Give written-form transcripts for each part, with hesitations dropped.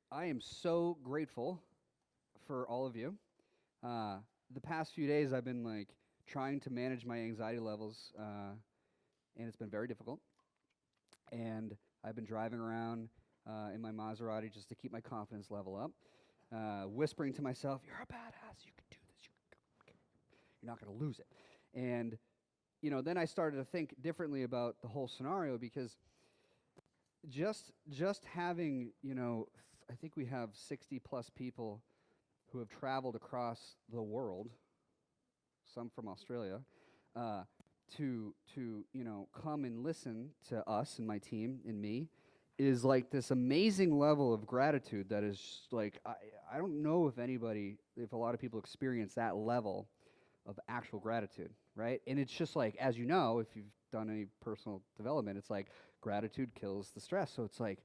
I am so grateful for all of you. The past few days, I've been like trying to manage my anxiety levels, and it's been very difficult. And I've been driving around in my Maserati just to keep my confidence level up, whispering to myself, "You're a badass. You can do this. You're not going to lose it." And then I started to think differently about the whole scenario because just having, I think we have 60 plus people who have traveled across the world, some from Australia, to come and listen to us and my team and me, is like this amazing level of gratitude that is just like I don't know if a lot of people experience that level of actual gratitude, right? And it's just like, as you know, if you've done any personal development, it's like gratitude kills the stress. So it's like,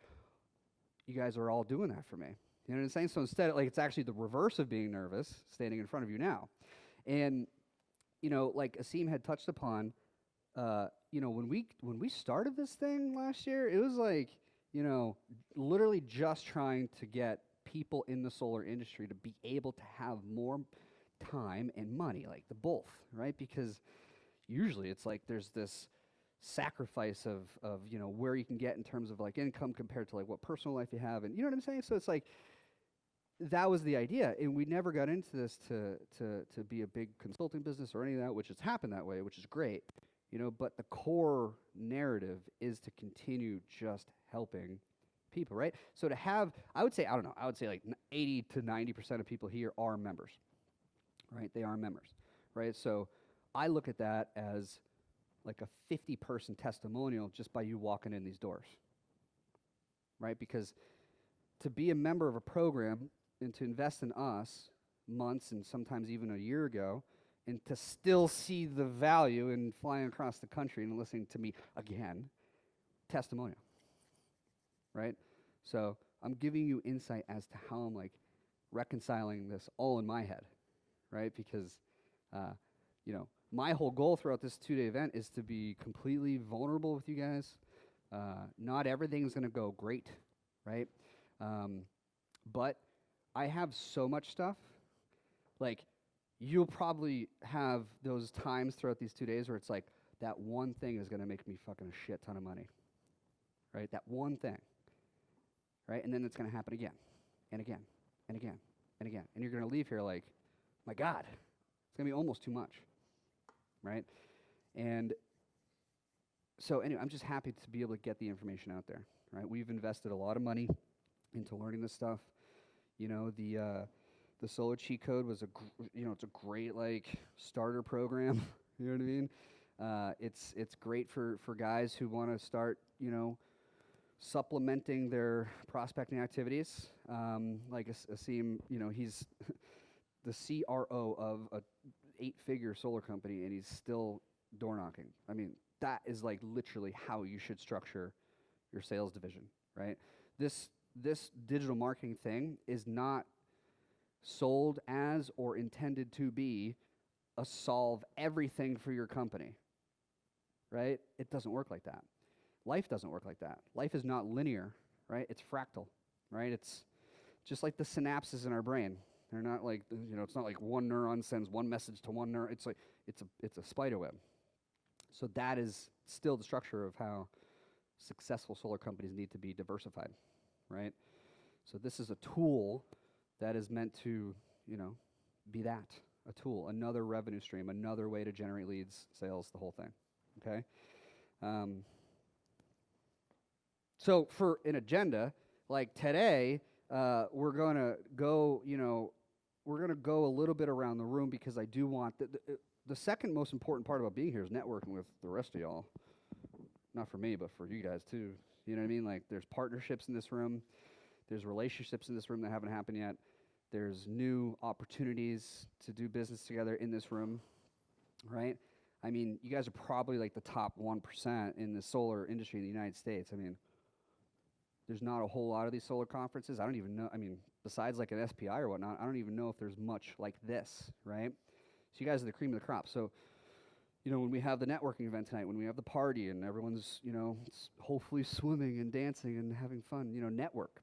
you guys are all doing that for me. You know what I'm saying? So instead, like, it's actually the reverse of being nervous, standing in front of you now. And, like Asim had touched upon, when we started this thing last year, it was like, literally just trying to get people in the solar industry to be able to have more time and money, like the both, right? Because usually it's like there's this sacrifice of where you can get in terms of like income compared to like what personal life you have, and you know what I'm saying. So it's like that was the idea, and we never got into this to be a big consulting business or any of that, which has happened that way, which is great, but the core narrative is to continue just helping people, right? So to have, I would say, I don't know, I would say like 80 to 90% of people here are members, right? They are members, right? So I look at that as like a 50-person testimonial just by you walking in these doors, right? Because to be a member of a program and to invest in us months and sometimes even a year ago, and to still see the value in flying across the country and listening to me again, testimonial, right? So I'm giving you insight as to how I'm like reconciling this all in my head, right? Because, my whole goal throughout this 2-day event is to be completely vulnerable with you guys. Not everything's going to go great, right? But I have so much stuff. Like, you'll probably have those times throughout these 2 days where it's like, that one thing is going to make me fucking a shit ton of money, right? That one thing, right? And then it's going to happen again and again and again and again. And you're going to leave here like, my God, it's going to be almost too much, right? And so anyway, I'm just happy to be able to get the information out there, right? We've invested a lot of money into learning this stuff. The Solar Cheat Code was it's a great like starter program. You know what I mean? It's great for guys who want to start, supplementing their prospecting activities. Like Asim, he's the CRO of a 8-figure solar company, and he's still door knocking. I mean, that is like literally how you should structure your sales division, right? This digital marketing thing is not sold as or intended to be a solve everything for your company, right? It doesn't work like that. Life doesn't work like that. Life is not linear, right? It's fractal, right? It's just like the synapses in our brain. They're not like, it's not like one neuron sends one message to one neuron. It's like, it's a spider web. So that is still the structure of how successful solar companies need to be diversified, right? So this is a tool that is meant to, be that, a tool, another revenue stream, another way to generate leads, sales, the whole thing, okay? So for an agenda, like today, we're going to go, we're going to go a little bit around the room because I do want, the second most important part about being here is networking with the rest of y'all. Not for me, but for you guys too. You know what I mean? Like there's partnerships in this room. There's relationships in this room that haven't happened yet. There's new opportunities to do business together in this room, right? I mean, you guys are probably like the top 1% in the solar industry in the United States. I mean, there's not a whole lot of these solar conferences. I don't even know, besides like an SPI or whatnot, I don't even know if there's much like this, right? So you guys are the cream of the crop. So, when we have the networking event tonight, when we have the party and everyone's, hopefully swimming and dancing and having fun, network.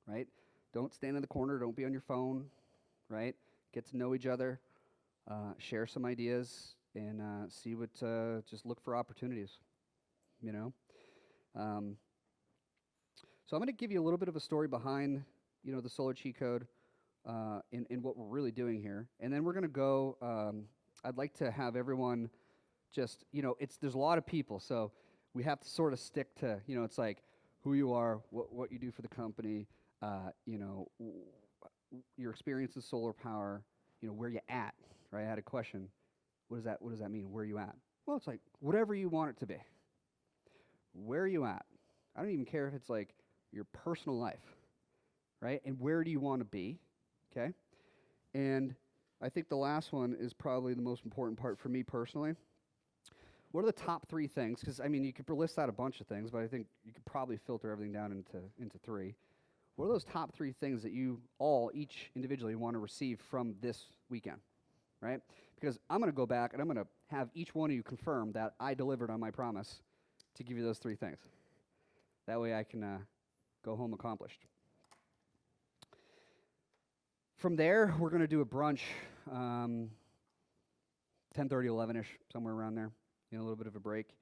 right? Don't stand in the corner. Don't be on your phone, right? Get to know each other, share some ideas, and see what, just look for opportunities, you know? Um, so I'm going to give you a little bit of a story behind, the solar cheat code, in what we're really doing here. And then we're going to go, I'd like to have everyone just, there's a lot of people, so we have to sort of stick to, it's like who you are, what you do for the company, your experience in solar power, where you at, right? I had a question. What does that mean? Where are you at? Well, it's like whatever you want it to be. Where are you at? I don't even care if it's like your personal life, right? And where do you want to be? Okay? And I think the last one is probably the most important part for me personally. What are the top 3 things? Because, you could list out a bunch of things, but I think you could probably filter everything down into 3. What are those top 3 things that you all, each individually, want to receive from this weekend, right? Because I'm going to go back and I'm going to have each one of you confirm that I delivered on my promise to give you those 3 things. That way I can go home accomplished. From there, we're going to do a brunch, 10:30, 11-ish, somewhere around there. A little bit of a break.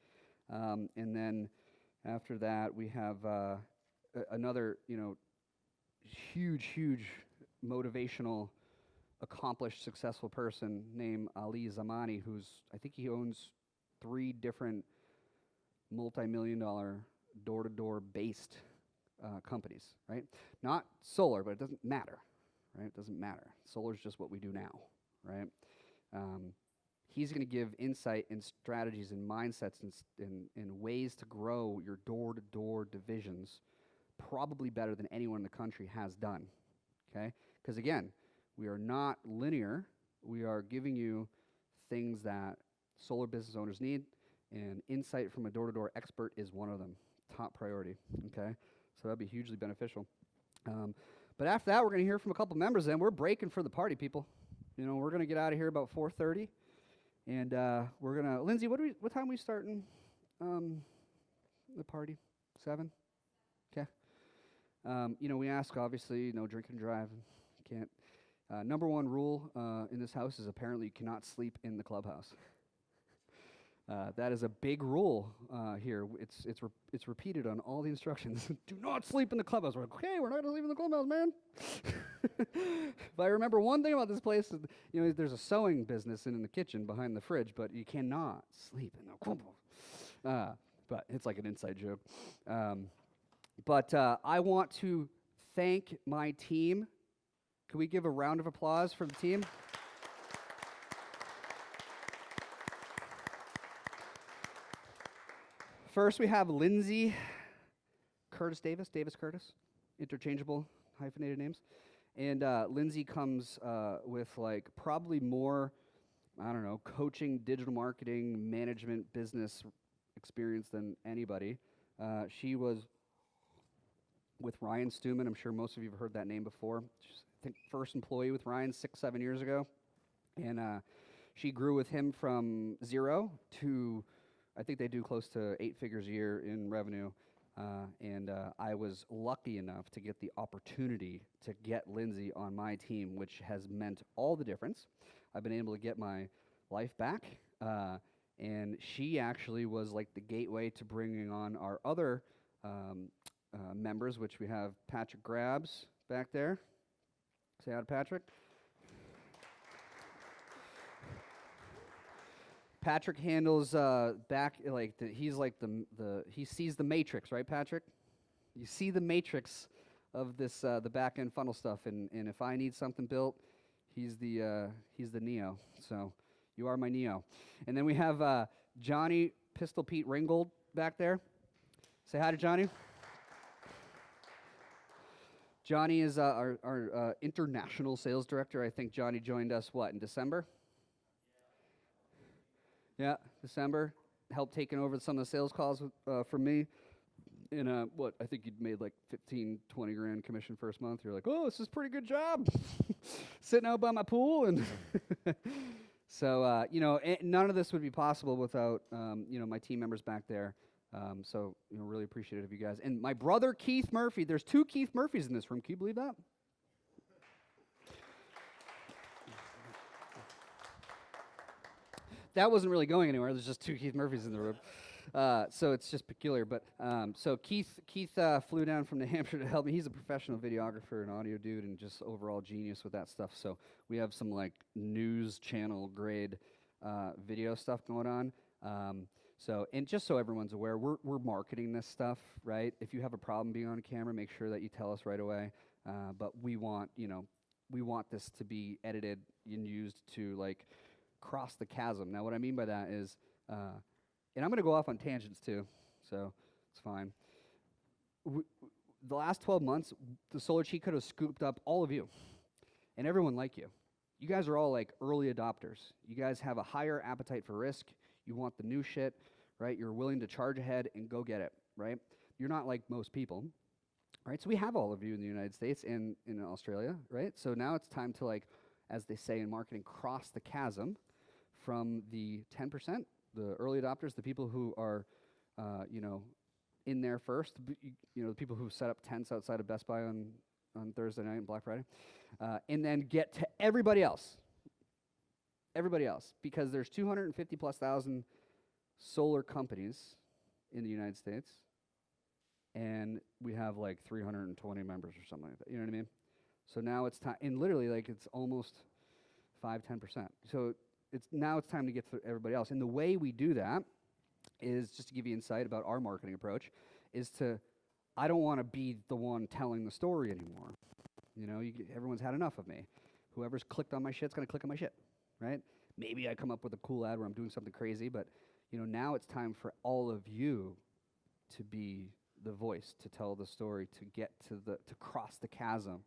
And then after that, we have another, huge motivational, accomplished, successful person named Ali Zamani, I think he owns 3 different multi-million-dollar door-to-door based companies, right? Not solar, but it doesn't matter, right? It doesn't matter. Solar is just what we do now, right? He's going to give insight and strategies and mindsets and ways to grow your door-to-door divisions probably better than anyone in the country has done, okay? Because again, we are not linear. We are giving you things that solar business owners need, and insight from a door-to-door expert is one of them. Top priority, okay? So that'd be hugely beneficial. But after that, we're going to hear from a couple members, and we're breaking for the party, people. We're going to get out of here about 4:30. And we're gonna, Lindsay, what time are we starting the party? 7? Okay. We ask, obviously, no drink and drive. Can't. Number 1 rule in this house is apparently you cannot sleep in the clubhouse. That is a big rule here. It's repeated on all the instructions. Do not sleep in the clubhouse. We're like, okay, we're not gonna sleep in the clubhouse, man. But I remember one thing about this place is, there's a sewing business in the kitchen behind the fridge, but you cannot sleep in the clubhouse. But it's like an inside joke. But I want to thank my team. Can we give a round of applause for the team? First, we have Lindsay Davis Curtis, interchangeable hyphenated names. And Lindsay comes with probably more, coaching, digital marketing, management, business experience than anybody. She was with Ryan Stewman. I'm sure most of you have heard that name before. She's, I think, first employee with Ryan 6-7 years ago. And she grew with him from 0 to, I think they do close to 8 figures a year in revenue. And I was lucky enough to get the opportunity to get Lindsay on my team, which has meant all the difference. I've been able to get my life back, and she actually was like the gateway to bringing on our other members, which we have Patrick Grabs back there. Say hi to Patrick. Patrick handles he sees the matrix, right, Patrick? You see the matrix of this the back end funnel stuff, and if I need something built, he's the Neo. So you are my Neo. And then we have Johnny Pistol Pete Ringgold back there. Say hi to Johnny. Johnny is our international sales director. I think Johnny joined us in December. Yeah, December. Helped taking over some of the sales calls from me. And I think you'd made like 15, 20 grand commission first month. You're like, oh, this is a pretty good job. Sitting out by my pool. And so, none of this would be possible without, my team members back there. So, really appreciative of you guys. And my brother Keith Murphy. There's 2 Keith Murphys in this room. Can you believe that? That wasn't really going anywhere. There's just 2 Keith Murphys in the room. So it's just peculiar. But so Keith flew down from New Hampshire to help me. He's a professional videographer and audio dude and just overall genius with that stuff. So we have some like news channel grade video stuff going on. So, and just so everyone's aware, we're marketing this stuff, right? If you have a problem being on camera, make sure that you tell us right away. But we want this to be edited and used to like cross the chasm. Now, what I mean by that is, and I'm going to go off on tangents too, so it's fine. The last 12 months, the Solar Cheat Code has scooped up all of you, and everyone like you. You guys are all like early adopters. You guys have a higher appetite for risk. You want the new shit, right? You're willing to charge ahead and go get it, right? You're not like most people, right? So we have all of you in the United States and in Australia, right? So now it's time to, like, as they say in marketing, cross the chasm from the 10%, the early adopters, the people who are, in there first, the people who set up tents outside of Best Buy on Thursday night and Black Friday, and then get to everybody else. Everybody else, because there's 250 plus thousand solar companies in the United States, and we have like 320 members or something like that. You know what I mean? So now it's time, and literally like it's almost 5-10%. So it's time to get to everybody else. And the way we do that is, just to give you insight about our marketing approach, is I don't want to be the one telling the story anymore. Everyone's had enough of me. Whoever's clicked on my shit's gonna click on my shit. Right? Maybe I come up with a cool ad where I'm doing something crazy, but now it's time for all of you to be the voice, to tell the story, to get to cross the chasm,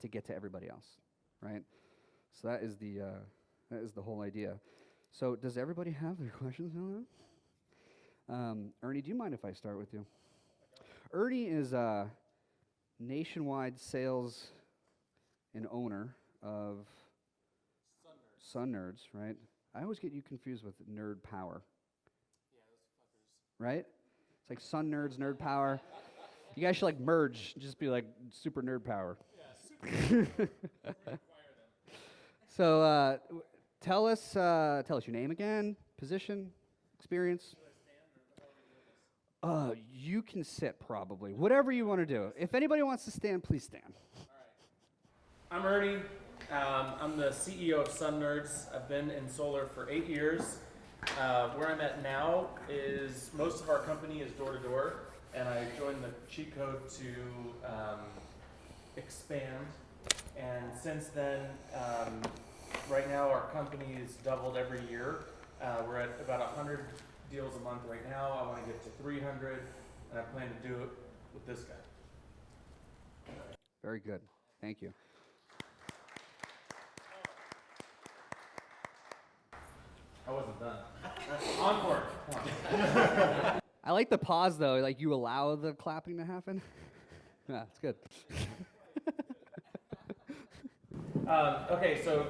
to get to everybody else, right? So that is the whole idea. So does everybody have their questions on that? Ernie, do you mind if I start with you? Ernie is nationwide sales and owner of Sun Nerds, right? I always get you confused with Nerd Power. Yeah, those fuckers. Right? It's like Sun Nerds, Nerd Power. You guys should like merge, just be like Super Nerd Power. Yeah, super. So tell us your name again, position, experience. You can sit probably. Whatever you want to do. If anybody wants to stand, please stand. All right. I'm Ernie. I'm the CEO of Sun Nerds. I've been in solar for 8 years. Where I'm at now is most of our company is door to door, and I joined the cheat code to expand. And since then, right now our company is doubled every year. We're at about 100 deals a month right now. I want to get to 300, and I plan to do it with this guy. Very good. Thank you. I wasn't done. Encore. I like the pause though. Like you allow the clapping to happen. Yeah, it's good. Okay, so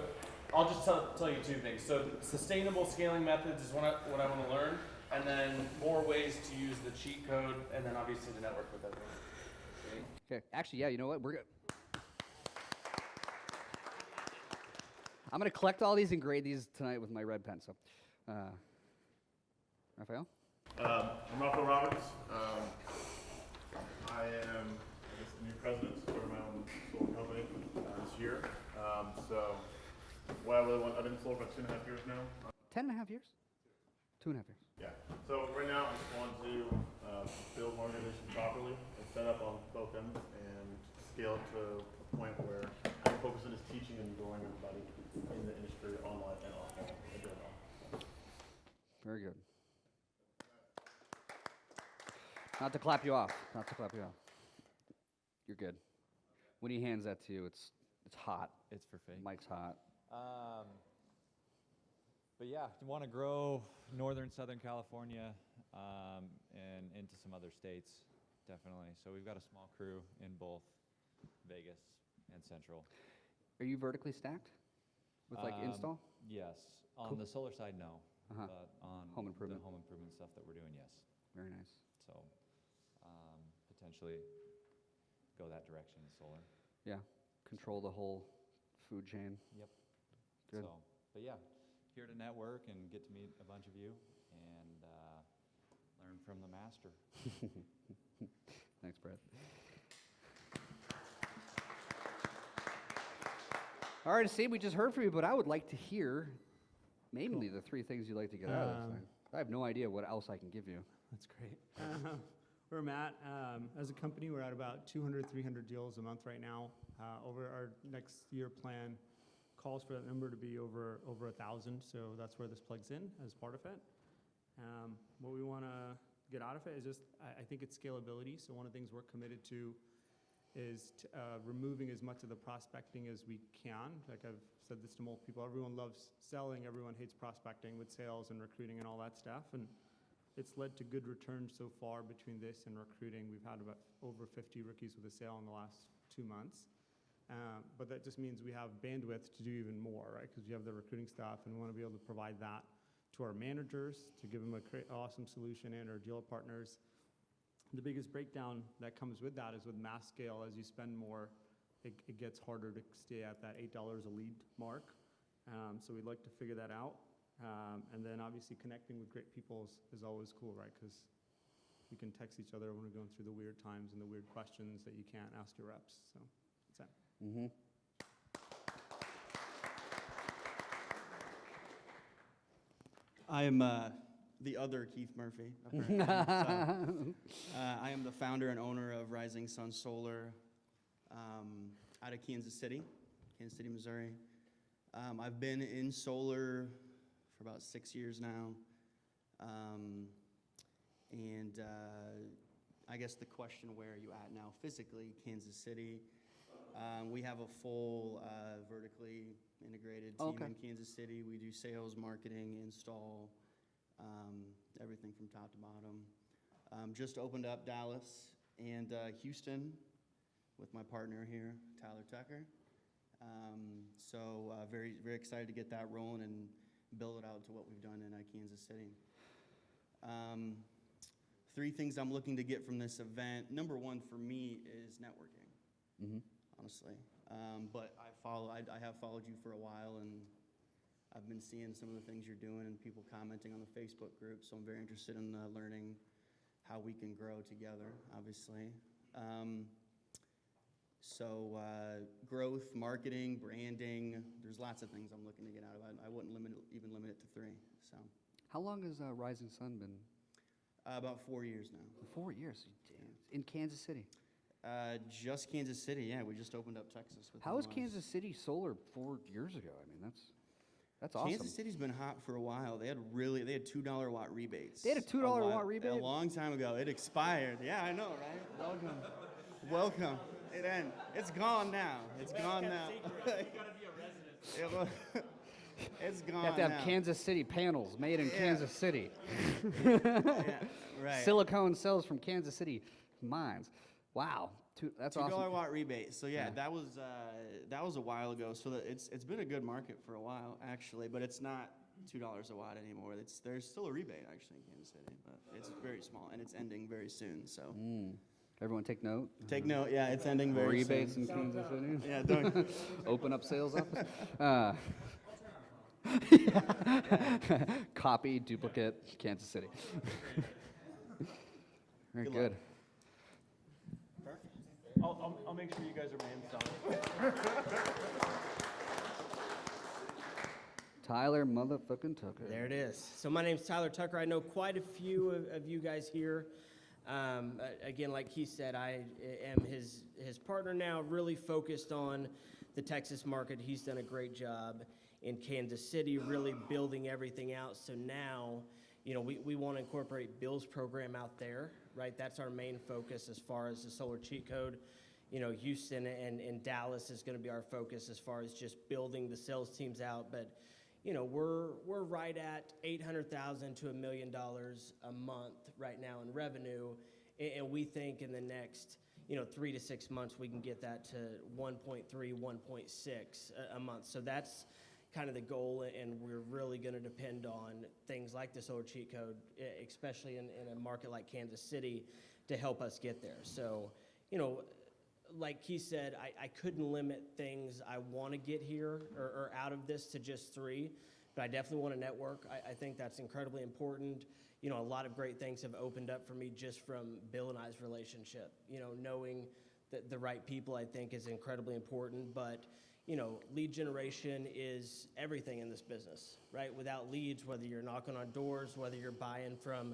I'll just tell you 2 things. So sustainable scaling methods is what I want to learn, and then more ways to use the cheat code, and then obviously the network with everything. Okay. Actually, yeah. You know what? We're good. I'm going to collect all these and grade these tonight with my red pen. So, Raphael? I'm Raphael Roberts. I am, the new president, started my own solar company this year. I've been in solar for about 2.5 years now. 10.5 years? 2.5 years. Yeah. So right now I just want to build my organization properly and set up on both ends and scale it to a point where I can focus on just teaching and growing everybody in the industry, online and offline, in general. Very good. Not to clap you off. You're good. When he hands that to you, it's hot. It's for fake. Mike's hot. But yeah, you want to grow northern, southern California, and into some other states, definitely. So we've got a small crew in both Vegas and Central. Are you vertically stacked with like install? Yes. On Cool. the solar side, no. Uh-huh. But on Home improvement. the home improvement stuff that we're doing, yes. Very nice. So potentially go that direction in solar. Yeah. Control the whole food chain. Yep. Good. So, but yeah, here to network and get to meet a bunch of you and learn from the master. Thanks, Brett. All right, Steve, we just heard from you, but I would like to hear mainly the three things you'd like to get out of this thing. I have no idea what else I can give you. That's great. Where I'm at, as a company, we're at about 200, 300 deals a month right now. Over our next year plan calls for that number to be over 1,000, so that's where this plugs in as part of it. What we want to get out of it is just, I think it's scalability. So one of the things we're committed to is removing as much of the prospecting as we can. Like I've said this to multiple people, everyone loves selling, everyone hates prospecting with sales and recruiting and all that stuff. And it's led to good returns so far between this and recruiting. We've had about over 50 rookies with a sale in the last 2 months. But that just means we have bandwidth to do even more, right? Because we have the recruiting staff and we want to be able to provide that to our managers to give them an awesome solution and our dealer partners. The biggest breakdown that comes with that is with mass scale. As you spend more, it gets harder to stay at that $8 a lead mark. So we'd like to figure that out. And then obviously connecting with great people is always cool, right? Because we can text each other when we're going through the weird times and the weird questions that you can't ask your reps. So that's it. Mm-hmm. I am the other Keith Murphy, apparently. I am the founder and owner of Rising Sun Solar out of Kansas City, Missouri. I've been in solar for about 6 years now. And I guess the question, where are you at now physically? Kansas City. We have a full vertically integrated team Okay. in Kansas City. We do sales, marketing, install, everything from top to bottom. Just opened up Dallas and Houston with my partner here, Tyler Tucker. So very, very excited to get that rolling and build it out to what we've done in Kansas City. 3 things I'm looking to get from this event. Number 1 for me is networking. Mm-hmm. Honestly. But I have followed you for a while, and I've been seeing some of the things you're doing and people commenting on the Facebook group, so I'm very interested in learning how we can grow together, obviously. So growth, marketing, branding, there's lots of things I'm looking to get out of it. I wouldn't even limit it to 3, so. How long has Rising Sun been? About 4 years now. 4 years. In Kansas City. Just Kansas City, yeah. We just opened up Texas. How was Kansas City solar 4 years ago? I mean, that's awesome. Kansas City's been hot for a while. They had $2 watt rebates. They had a $2 watt rebate? A long time ago. It expired. Yeah, I know, right? Welcome. It's gone now. It's gone now. It's gone now. You have to have Kansas City panels made in Kansas City. Yeah, right. Silicone cells from Kansas City mines. Wow, that's $2 awesome. watt rebate. So yeah, that was a while ago. So it's been a good market for a while actually, but it's not $2 a watt anymore. There's still a rebate actually in Kansas City, but it's very small and it's ending very soon. So Everyone take note. take note. Yeah, it's ending very Rebates soon. in Kansas City. Yeah, don't. Open up sales office. Copy, duplicate, Kansas City. Very Good good. luck. I'll make sure you guys are man solid. Tyler motherfucking Tucker. There it is. So my name's Tyler Tucker. I know quite a few of you guys here. Again, like he said, I am his partner now, really focused on the Texas market. He's done a great job in Kansas City, really building everything out. So now, we want to incorporate Bill's program out there, right? That's our main focus as far as the solar cheat code. Houston and Dallas is going to be our focus as far as just building the sales teams out. But we're right at $800,000 to $1 million a month right now in revenue, and we think in the next 3 to 6 months we can get that to 1.3, 1.6 a month. So that's kind of the goal, and we're really going to depend on things like the solar cheat code, especially in a market like Kansas City, to help us get there. So, you know, like he said, I couldn't limit things I want to get here or out of this to just 3, but I definitely want to network. I think that's incredibly important. You know, a lot of great things have opened up for me just from Bill and I's relationship. You know, knowing that the right people, I think, is incredibly important. But, you know, lead generation is everything in this business, right? Without leads, whether you're knocking on doors, whether you're buying from,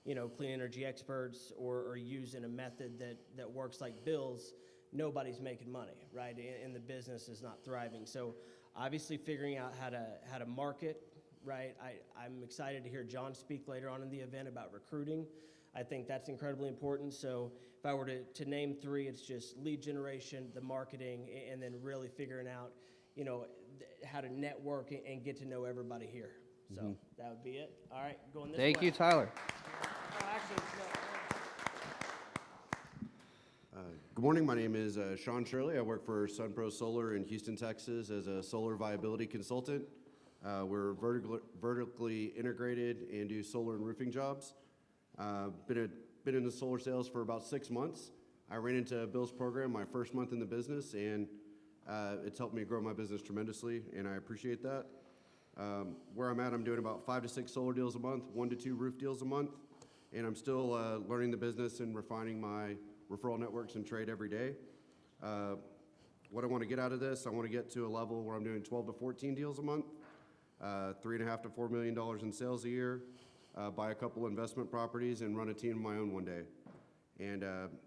you know, clean energy experts or using a method that works like Bill's, nobody's making money, right? And the business is not thriving. So obviously figuring out how to market, right? I'm excited to hear John speak later on in the event about recruiting. I think that's incredibly important. So if I were to name 3, it's just lead generation, the marketing, and then really figuring out, you know, how to network and get to know everybody here. So that would be it. All right, going this way. Thank you, Tyler. Oh, actually, Good morning. My name is Sean Shirley. I work for SunPro Solar in Houston, Texas as a solar viability consultant. We're vertically integrated and do solar and roofing jobs. Been in the solar sales for about 6 months. I ran into Bill's program my first month in the business, and it's helped me grow my business tremendously, and I appreciate that. Where I'm at, I'm doing about 5 to 6 solar deals a month, 1 to 2 roof deals a month, and I'm still learning the business and refining my referral networks and trade every day. What I want to get out of this, I want to get to a level where I'm doing 12 to 14 deals a month, $3.5 to $4 million in sales a year, buy a couple investment properties, and run a team of my own one day. And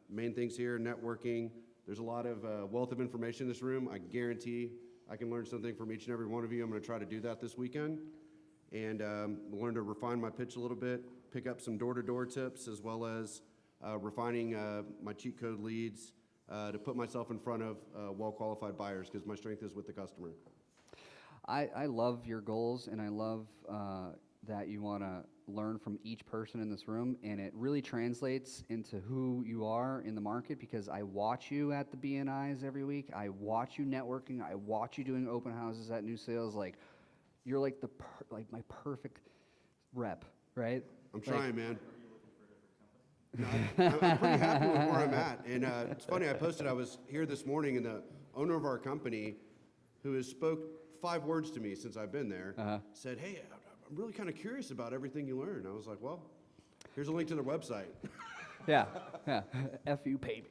main things here, networking. There's a lot of wealth of information in this room. I guarantee I can learn something from each and every one of you. I'm going to try to do that this weekend, and learn to refine my pitch a little bit, pick up some door-to-door tips, as well as refining my cheat code leads to put myself in front of well-qualified buyers, because my strength is with the customer. I love your goals, and I love that you want to learn from each person in this room, and it really translates into who you are in the market, because I watch you at the BNIs every week. I watch you networking. I watch you doing open houses at new sales. Like, you're like my perfect rep, right? I'm trying, man. No, I'm pretty happy with where I'm at. And it's funny, I was here this morning, and the owner of our company, who has spoke 5 words to me since I've been there, said, "Hey, I'm really kind of curious about everything you learned." I was like, "Well, here's a link to their website." Yeah. F you, pay me.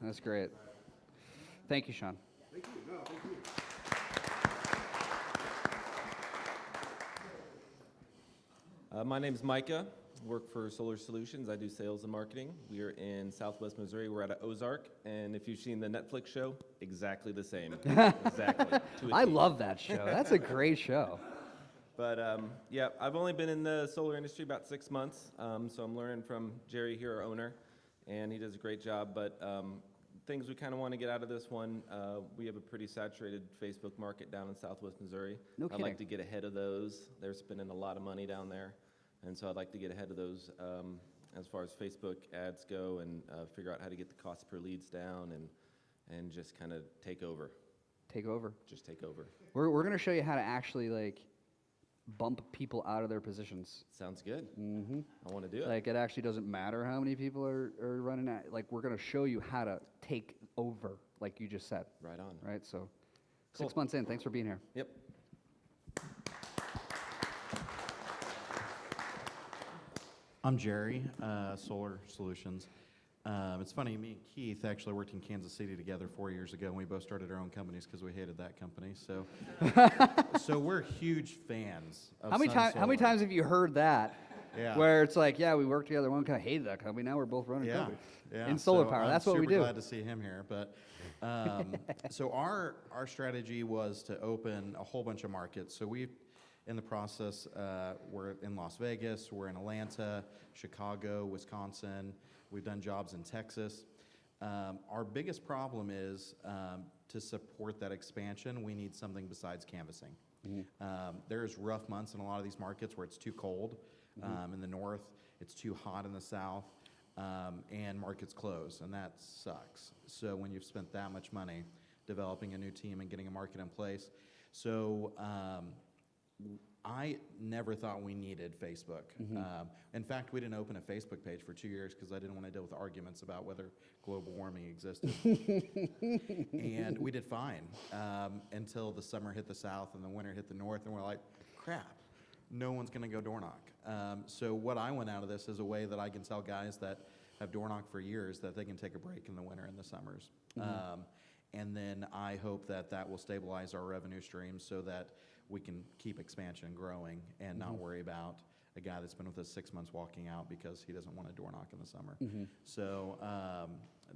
That's great. Thank you, Sean. Thank you. No, thank you. My name's Micah. Work for Solar Solutions. I do sales and marketing. We are in Southwest Missouri. We're at an Ozark, and if you've seen the Netflix show, exactly the same. Exactly. To a I T. love that show. That's a great show. But yeah, I've only been in the solar industry about 6 months, so I'm learning from Jerry here, our owner, and he does a great job. But things we kind of want to get out of this one, we have a pretty saturated Facebook market down in Southwest Missouri. No I'd kidding. like to get ahead of those. They're spending a lot of money down there. And so I'd like to get ahead of those as far as Facebook ads go, and figure out how to get the cost per leads down, and just kind of take over. Take over. Just take over. We're going to show you how to actually, like, bump people out of their positions. Sounds good. Mm-hmm. I want to do it. Like, it actually doesn't matter how many people are running at. Like, we're going to show you how to take over, like you just said. Right on. Right? So, Cool. 6 months in. Thanks for being here. Yep. I'm Jerry, Solar Solutions. It's funny, me and Keith actually worked in Kansas City together 4 years ago, and we both started our own companies because we hated that company. So, so we're huge fans of How many times have you heard that? Yeah. Where it's like, yeah, we worked together, one kind of hated that company, now we're both running a Yeah, company. yeah. In solar So power, I'm that's what we super do. glad to see him here. But so our strategy was to open a whole bunch of markets. So we, in the process, we're in Las Vegas, we're in Atlanta, Chicago, Wisconsin. We've done jobs in Texas. Our biggest problem is to support that expansion, we need something besides canvassing. There's rough months in a lot of these markets where it's too cold in the north, it's too hot in the south, and markets close, and that sucks. So when you've spent that much money, developing a new team and getting a market in place. So I never thought we needed Facebook. In fact, we didn't open a Facebook page for 2 years because I didn't want to deal with arguments about whether global warming existed. And we did fine until the summer hit the south and the winter hit the north, and we're like, crap, no one's going to go door knock. So what I went out of this is a way that I can tell guys that have door knocked for years that they can take a break in the winter and the summers. And then I hope that that will stabilize our revenue stream so that we can keep expansion growing and not worry about a guy that's been with us 6 months walking out because he doesn't want to door knock in the summer. So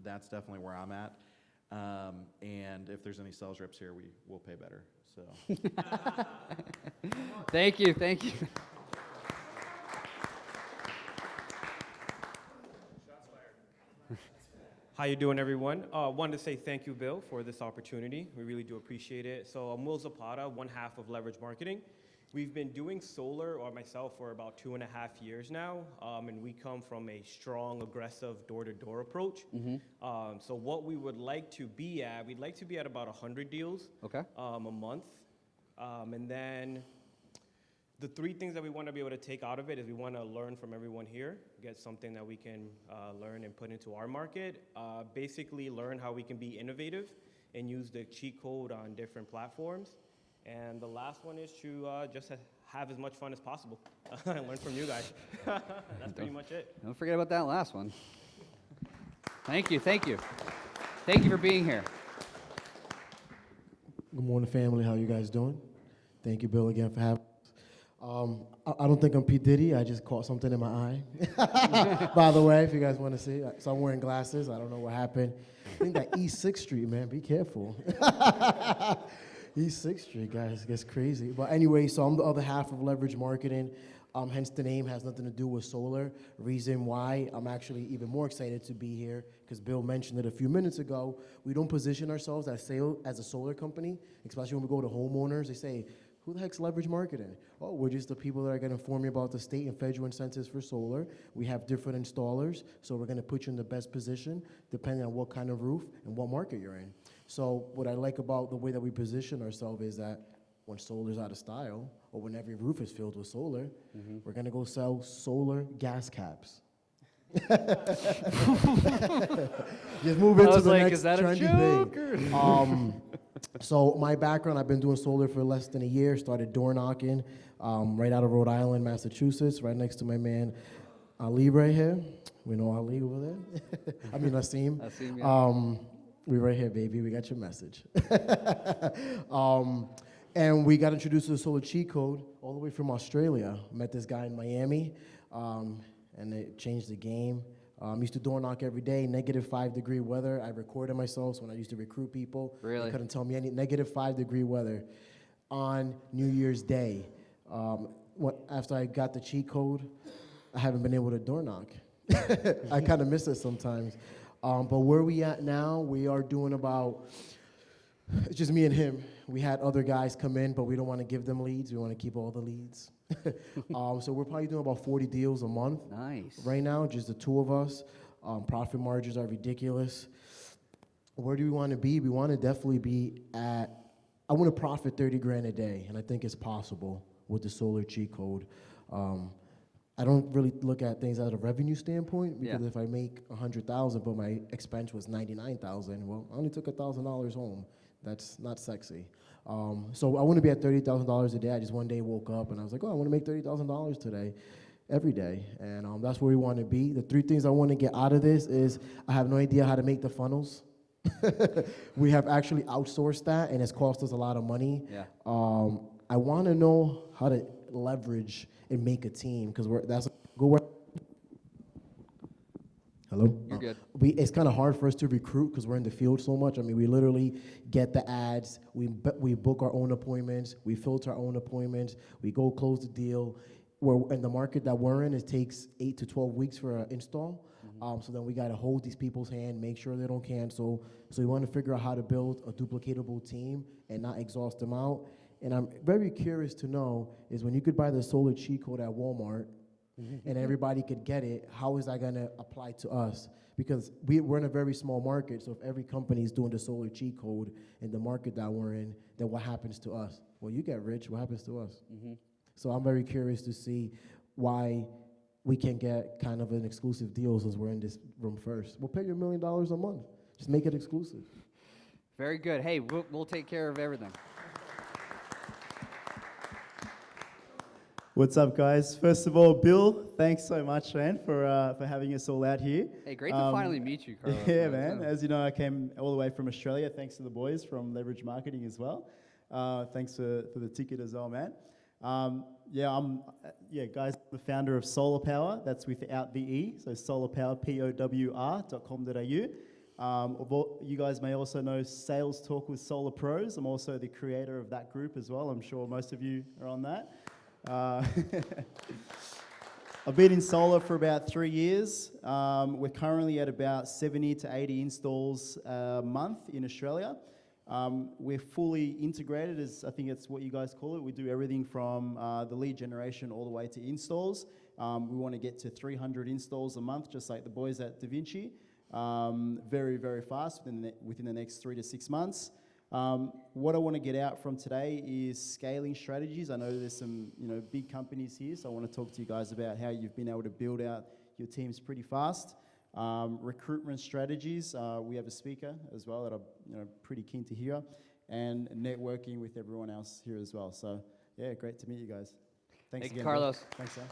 that's definitely where I'm at. And if there's any sales reps here, we will pay better. So Thank you, thank you. How you doing, everyone? Wanted to say thank you, Bill, for this opportunity. We really do appreciate it. So I'm Will Zapata, one half of Leverage Marketing. We've been doing solar, or myself, for about 2.5 years now, and we come from a strong, aggressive door-to-door approach. So what we would like to be at, we'd like to be at about 100 deals a month. And then the 3 things that we want to be able to take out of it is we want to learn from everyone here, get something that we can learn and put into our market, basically learn how we can be innovative and use the cheat code on different platforms. And the last one is to just have as much fun as possible and learn from you guys. That's pretty much it. Don't forget about that last one. Thank you, thank you. Thank you for being here. Good morning, family. How you guys doing? Thank you, Bill, again for having us. I don't think I'm P. Diddy. I just caught something in my eye. By the way, if you guys want to see. So I'm wearing glasses. I don't know what happened. I think that East 6th Street, man. Be careful. East 6th Street, guys. It gets crazy. But anyway, so I'm the other half of Leverage Marketing. Hence the name has nothing to do with solar. Reason why I'm actually even more excited to be here, because Bill mentioned it a few minutes ago. We don't position ourselves as a solar company, especially when we go to homeowners. They say, who the heck's Leverage Marketing? Oh, we're just the people that are going to inform you about the state and federal incentives for solar. We have different installers, so we're going to put you in the best position depending on what kind of roof and what market you're in. So what I like about the way that we position ourselves is that when solar's out of style, or when every roof is filled with solar, we're going to go sell solar gas caps. Just move into the next trendy thing. So my background, I've been doing solar for less than a year. Started door knocking right out of Rhode Island, Massachusetts, right next to my man Ali right here. We know Ali over there. I mean Asim. Asim, yeah. We right here, baby. We got your message. And we got introduced to the solar cheat code all the way from Australia. Met this guy in Miami, and it changed the game. Used to door knock every day, -5-degree weather. I recorded myself so when I used to recruit people. Really? They couldn't tell me any -5-degree weather on New Year's Day. After I got the cheat code, I haven't been able to door knock. I kind of miss it sometimes. But where we at now, we are doing about, it's just me and him. We had other guys come in, but we don't want to give them leads. We want to keep all the leads. So we're probably doing about 40 deals a month. Nice. Right now, just the 2 of us. Profit margins are ridiculous. Where do we want to be? We want to definitely be at, I want to profit 30 grand a day, and I think it's possible with the solar cheat code. I don't really look at things out of a revenue standpoint, because if I make 100,000 but my expense was 99,000, well, I only took $1,000 home. That's not sexy. So I want to be at $30,000 a day. I just one day woke up and I was like, oh, I want to make $30,000 today, every day. And that's where we want to be. The 3 things I want to get out of this is I have no idea how to make the funnels. We have actually outsourced that, and it's cost us a lot of money. Yeah. I want to know how to leverage and make a team, because that's go work. Hello? You're good. It's kind of hard for us to recruit because we're in the field so much. I mean, we literally get the ads, we book our own appointments, we filter our own appointments, we go close the deal. We're in the market that we're in, it takes 8 to 12 weeks for an install. So then we got to hold these people's hand, make sure they don't cancel. So we want to figure out how to build a duplicatable team and not exhaust them out. And I'm very curious to know is when you could buy the solar cheat code at Walmart and everybody could get it, how is that gonna apply to us? Because we're in a very small market, so if every company is doing the solar cheat code in the market that we're in, then what happens to us? Well, you get rich, what happens to us? So I'm very curious to see why we can get kind of an exclusive deal since we're in this room first. We'll pay you $1 million a month. Just make it exclusive. Very good. Hey, we'll take care of everything. What's up, guys? First of all, Bill, thanks so much, man, for having us all out here. Hey, great to finally meet you, Carlos. Yeah, man. As you know, I came all the way from Australia, thanks to the boys from Leverage Marketing as well. Thanks for the ticket as well, man. Guys, the founder of Solar Power. That's without the E, so solarpower.powr.com.au. You guys may also know Sales Talk with Solar Pros. I'm also the creator of that group as well. I'm sure most of you are on that. I've been in solar for about 3 years. We're currently at about 70 to 80 installs a month in Australia. We're fully integrated, as I think it's what you guys call it. We do everything from the lead generation all the way to installs. We want to get to 300 installs a month, just like the boys at Da Vinci. Very, very fast within the next 3 to 6 months. What I want to get out from today is scaling strategies. I know there's some big companies here, so I want to talk to you guys about how you've been able to build out your teams pretty fast. Recruitment strategies. We have a speaker as well that I'm pretty keen to hear, and networking with everyone else here as well. So yeah, great to meet you guys. Thanks Thank again, you, Carlos. Bill. Thanks, Sam.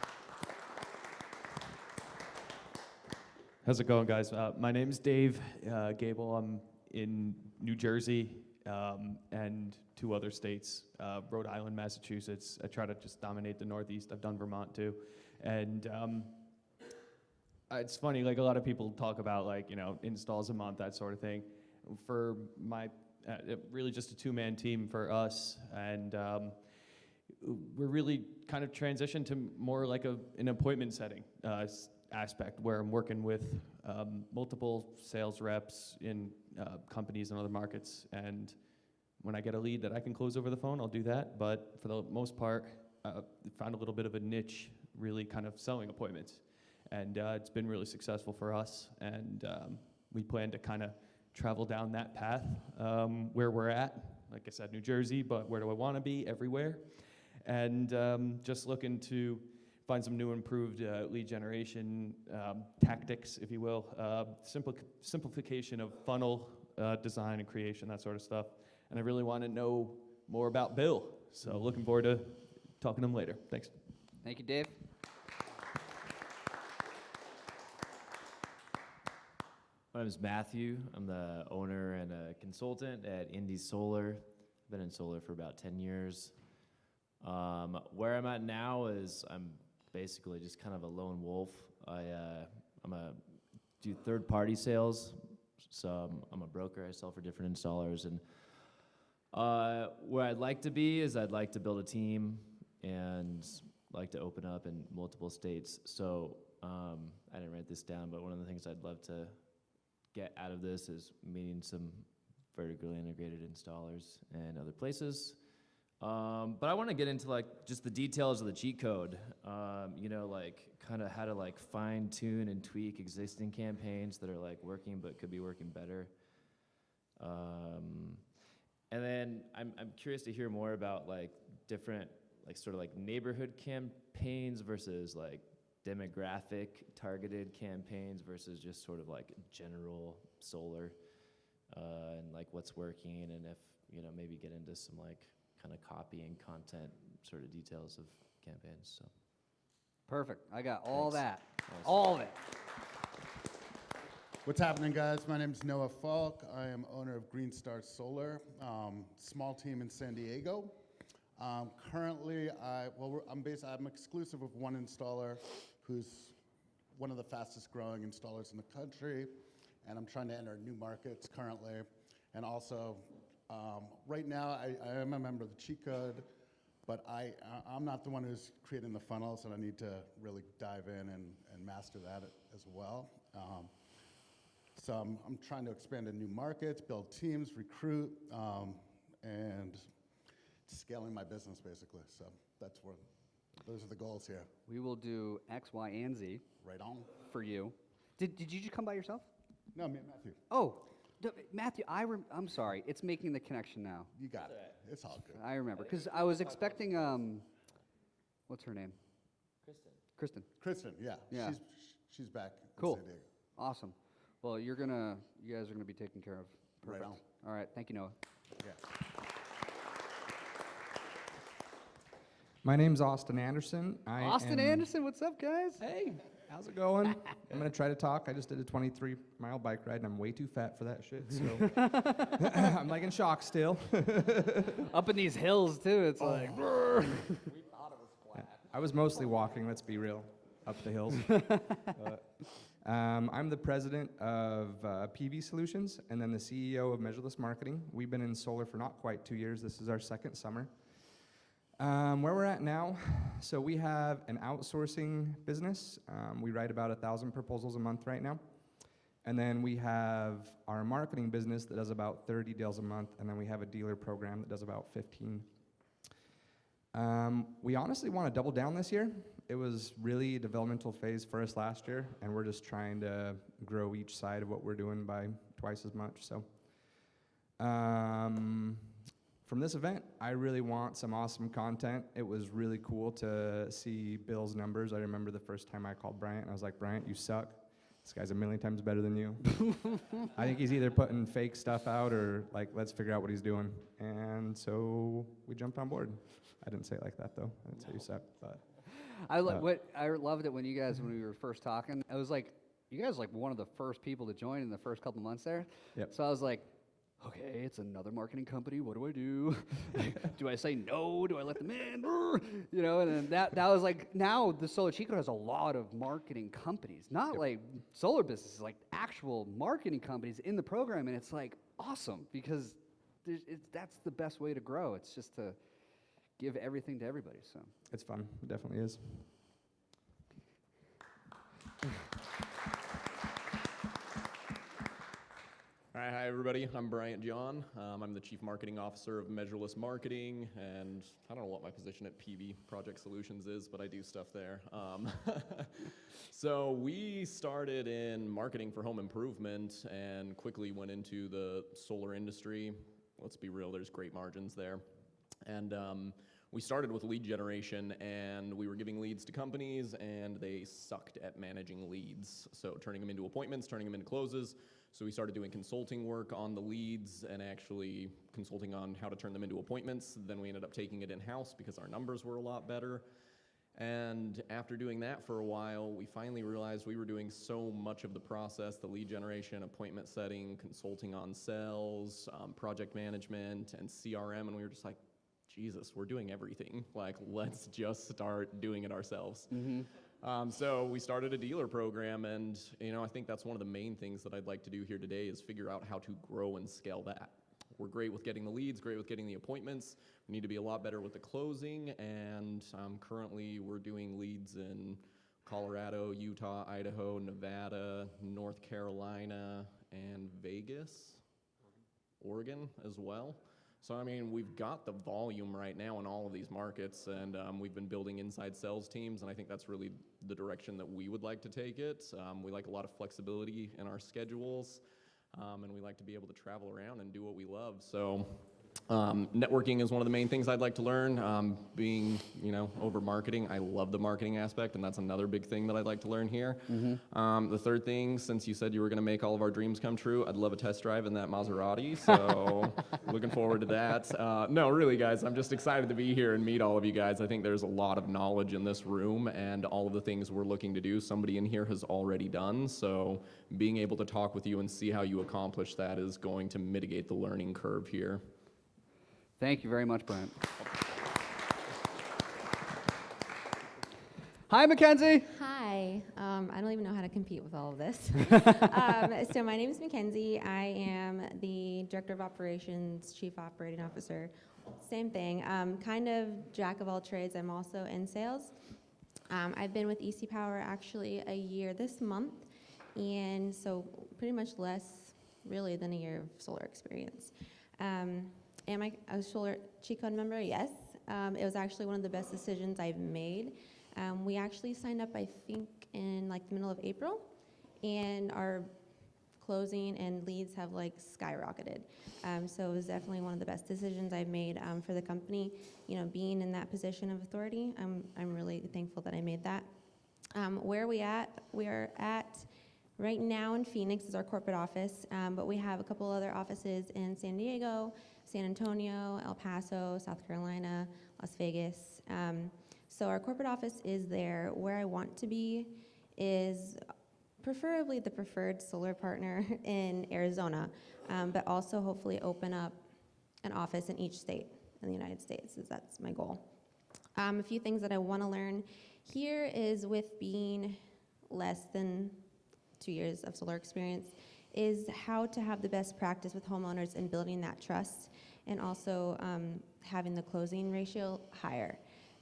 How's it going, guys? My name's Dave Gable. I'm in New Jersey and 2 other states, Rhode Island, Massachusetts. I try to just dominate the Northeast. I've done Vermont too. And it's funny, like a lot of people talk about installs a month, that sort of thing. For my, really just a 2-man team for us. And we're really kind of transitioned to more like an appointment setting aspect where I'm working with multiple sales reps in companies and other markets, and when I get a lead that I can close over the phone, I'll do that, but for the most part, found a little bit of a niche really kind of selling appointments, and it's been really successful for us, and we plan to kind of travel down that path where we're at. Like I said, New Jersey, but where do I want to be? Everywhere. And just looking to find some new improved lead generation tactics, if you will, simplification of funnel design and creation, that sort of stuff. And I really want to know more about Bill. So looking forward to talking to him later. Thanks. Thank you, Dave. My name is Matthew. I'm the owner and a consultant at Indy Solar. I've been in solar for about 10 years. Where I'm at now is I'm basically just kind of a lone wolf. Do third-party sales, so I'm a broker. I sell for different installers, and where I'd like to be is I'd like to build a team and like to open up in multiple states. So I didn't write this down, but one of the things I'd love to get out of this is meeting some vertically integrated installers in other places. But I want to get into like just the details of the cheat code, like kind of how to like fine tune and tweak existing campaigns that are like working but could be working better. And then I'm curious to hear more about like different like sort of like neighborhood campaigns versus like demographic targeted campaigns versus just sort of like general solar, and like what's working, and if maybe get into some like kind of copy and content sort of details of campaigns. So Perfect. I got all Thanks. that. All of it. What's happening, guys? My name is Noah Falk. I am owner of Green Star Solar, small team in San Diego. Currently, I'm exclusive of one installer who's one of the fastest growing installers in the country, and I'm trying to enter new markets currently. And also, right now, I am a member of the cheat code, but I'm not the one who's creating the funnels, and I need to really dive in and master that as well. So I'm trying to expand in new markets, build teams, recruit, and scaling my business, basically. So that's where Those are the goals here. We will do X, Y, and Z Right on. for you. Did you just come by yourself? No, me and Matthew. Oh, Matthew, I'm sorry. It's making the connection now. You got it. It's all good. I remember because I was expecting what's her name? Kristen. Kristen, yeah. Yeah. She's back Cool. in San Diego. Awesome. Well, you guys are gonna be taken care of. Right Perfect. on. All right. Thank you, Noah. Yeah. My name's Austin Anderson. Austin Anderson, what's up, guys? Hey, how's it going? I'm gonna try to talk. I just did a 23-mile bike ride, and I'm way too fat for that shit. So I'm like in shock still. Up in these hills too. It's like. I was mostly walking. Let's be real, up the hills. I'm the president of PV Solutions, and then the CEO of Measureless Marketing. We've been in solar for not quite 2 years. This is our second summer. Where we're at now, so we have an outsourcing business. We write about 1,000 proposals a month right now. And then we have our marketing business that does about 30 deals a month, and then we have a dealer program that does about 15. We honestly want to double down this year. It was really a developmental phase for us last year, and we're just trying to grow each side of what we're doing by twice as much. So. From this event, I really want some awesome content. It was really cool to see Bill's numbers. I remember the first time I called Bryant, and I was like, Bryant, you suck. This guy's a million times better than you. I think he's either putting fake stuff out or like, let's figure out what he's doing. And so we jumped on board. I didn't say it like that though. I didn't say you suck, but. I loved it when we were first talking. I was like, you guys were like one of the first people to join in the first couple months there. Yep. So I was like, okay, it's another marketing company. What do I do? Do I say no? Do I let them in? You know, and then that was like, now the Solar Chico has a lot of marketing companies, not like solar businesses, like actual marketing companies in the program. And it's like awesome because that's the best way to grow. It's just to give everything to everybody. So it's fun. It definitely is. All right, hi everybody. I'm Bryant John. I'm the Chief Marketing Officer of Measureless Marketing, and I don't know what my position at PV Project Solutions is, but I do stuff there. So we started in marketing for home improvement and quickly went into the solar industry. Let's be real, there's great margins there. And we started with lead generation, and we were giving leads to companies, and they sucked at managing leads. So turning them into appointments, turning them into closes. So we started doing consulting work on the leads and actually consulting on how to turn them into appointments. Then we ended up taking it in-house because our numbers were a lot better. And after doing that for a while, we finally realized we were doing so much of the process, the lead generation, appointment setting, consulting on sales, project management, and CRM, and we were just like, Jesus, we're doing everything. Like, let's just start doing it ourselves. Mm-hmm. So we started a dealer program, and I think that's one of the main things that I'd like to do here today is figure out how to grow and scale that. We're great with getting the leads, great with getting the appointments. We need to be a lot better with the closing, and currently we're doing leads in Colorado, Utah, Idaho, Nevada, North Carolina, and Vegas, Oregon as well. So, I mean, we've got the volume right now in all of these markets, and we've been building inside sales teams, and I think that's really the direction that we would like to take it. We like a lot of flexibility in our schedules, and we like to be able to travel around and do what we love. So networking is one of the main things I'd like to learn. Being, over marketing, I love the marketing aspect, and that's another big thing that I'd like to learn here. Mm-hmm. The third thing, since you said you were going to make all of our dreams come true, I'd love a test drive in that Maserati, so looking forward to that. No, really, guys, I'm just excited to be here and meet all of you guys. I think there's a lot of knowledge in this room, and all of the things we're looking to do, somebody in here has already done, so being able to talk with you and see how you accomplish that is going to mitigate the learning curve here. Thank you very much, Brent. Hi, Mackenzie. Hi. I don't even know how to compete with all of this. So my name is Mackenzie. I am the Director of Operations, Chief Operating Officer. Same thing. Kind of jack of all trades. I'm also in sales. I've been with EC Power actually a year this month, and so pretty much less really than a year of solar experience. Am I a Solar Cheat Code member? Yes. It was actually one of the best decisions I've made. We actually signed up, I think, in like the middle of April, and our closing and leads have like skyrocketed. So it was definitely one of the best decisions I've made for the company. You know, being in that position of authority, I'm really thankful that I made that. Where we are at right now in Phoenix is our corporate office, but we have a couple other offices in San Diego, San Antonio, El Paso, South Carolina, Las Vegas. So our corporate office is there. Where I want to be is preferably the preferred solar partner in Arizona, but also hopefully open up an office in each state in the United States, as that's my goal. A few things that I want to learn here is with being less than 2 years of solar experience is how to have the best practice with homeowners and building that trust, and also having the closing ratio higher.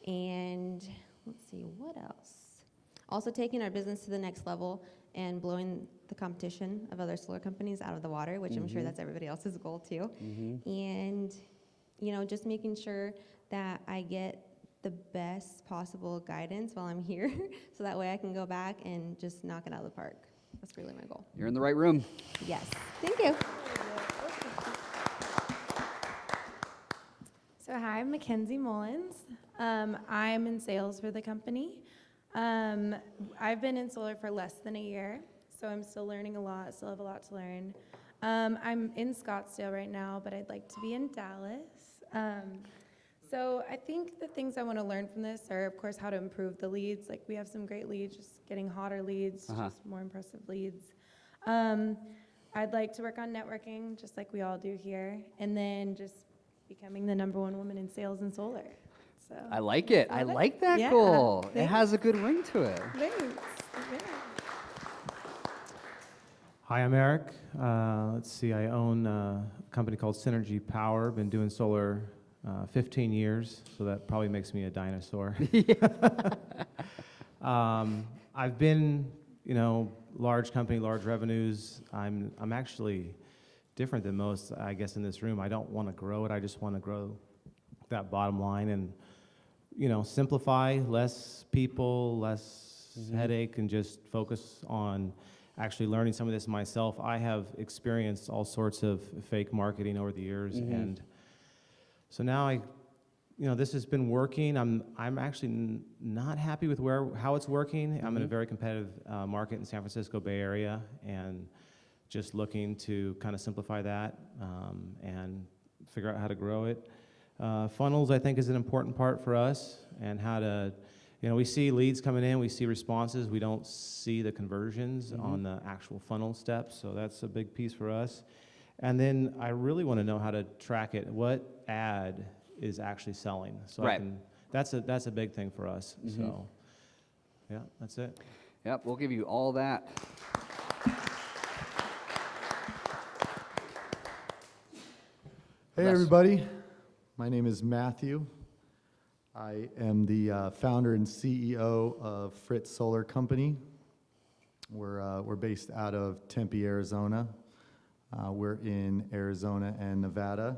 And let's see, what else? Also taking our business to the next level and blowing the competition of other solar companies out of the water, which I'm sure that's everybody else's goal too. And, you know, just making sure that I get the best possible guidance while I'm here, so that way I can go back and just knock it out of the park. That's really my goal. You're in the right room. Yes, thank you. So hi, I'm Mackenzie Mullins. I'm in sales for the company. I've been in solar for less than a year, so I'm still learning a lot, still have a lot to learn. I'm in Scottsdale right now, but I'd like to be in Dallas. So I think the things I want to learn from this are, of course, how to improve the leads. Like, we have some great leads, just getting hotter leads, just more impressive leads. I'd like to work on networking, just like we all do here, and then just becoming the #1 woman in sales and solar. So I like it. I like that Yeah, goal. It thanks. has a good ring to it. Thanks. Hi, I'm Eric. Let's see, I own a company called Synergy Power. Been doing solar 15 years, so that probably makes me a dinosaur. I've been, you know, large company, large revenues. I'm actually different than most, I guess, in this room. I don't want to grow it. I just want to grow that bottom line and, you know, simplify, less people, less headache, and just focus on actually learning some of this myself. I have experienced all sorts of fake marketing over the years, and so now you know, this has been working. I'm actually not happy with how it's working. I'm in a very competitive market in San Francisco Bay Area, and just looking to kind of simplify that and figure out how to grow it. Funnels, I think, is an important part for us, and how to, you know, we see leads coming in, we see responses, we don't see the conversions on the actual funnel steps, so that's a big piece for us. And then I really want to know how to track it. What ad is actually selling? So I can, that's a big thing for us. So yeah, that's it. Yep, we'll give you all that. Hey everybody, my name is Matthew. I am the founder and CEO of Fritz Solar Company. We're based out of Tempe, Arizona. We're in Arizona and Nevada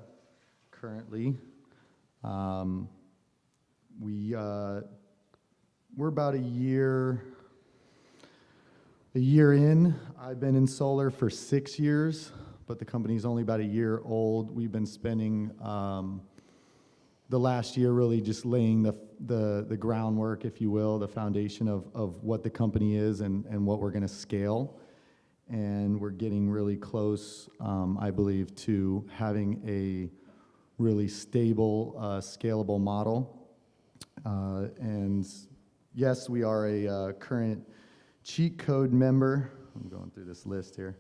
currently. We're about a year in. I've been in solar for 6 years, but the company's only about a year old. We've been spending the last year really just laying the groundwork, if you will, the foundation of what the company is and what we're gonna scale. And we're getting really close, I believe, to having a really stable, scalable model. And yes, we are a current cheat code member. I'm going through this list here.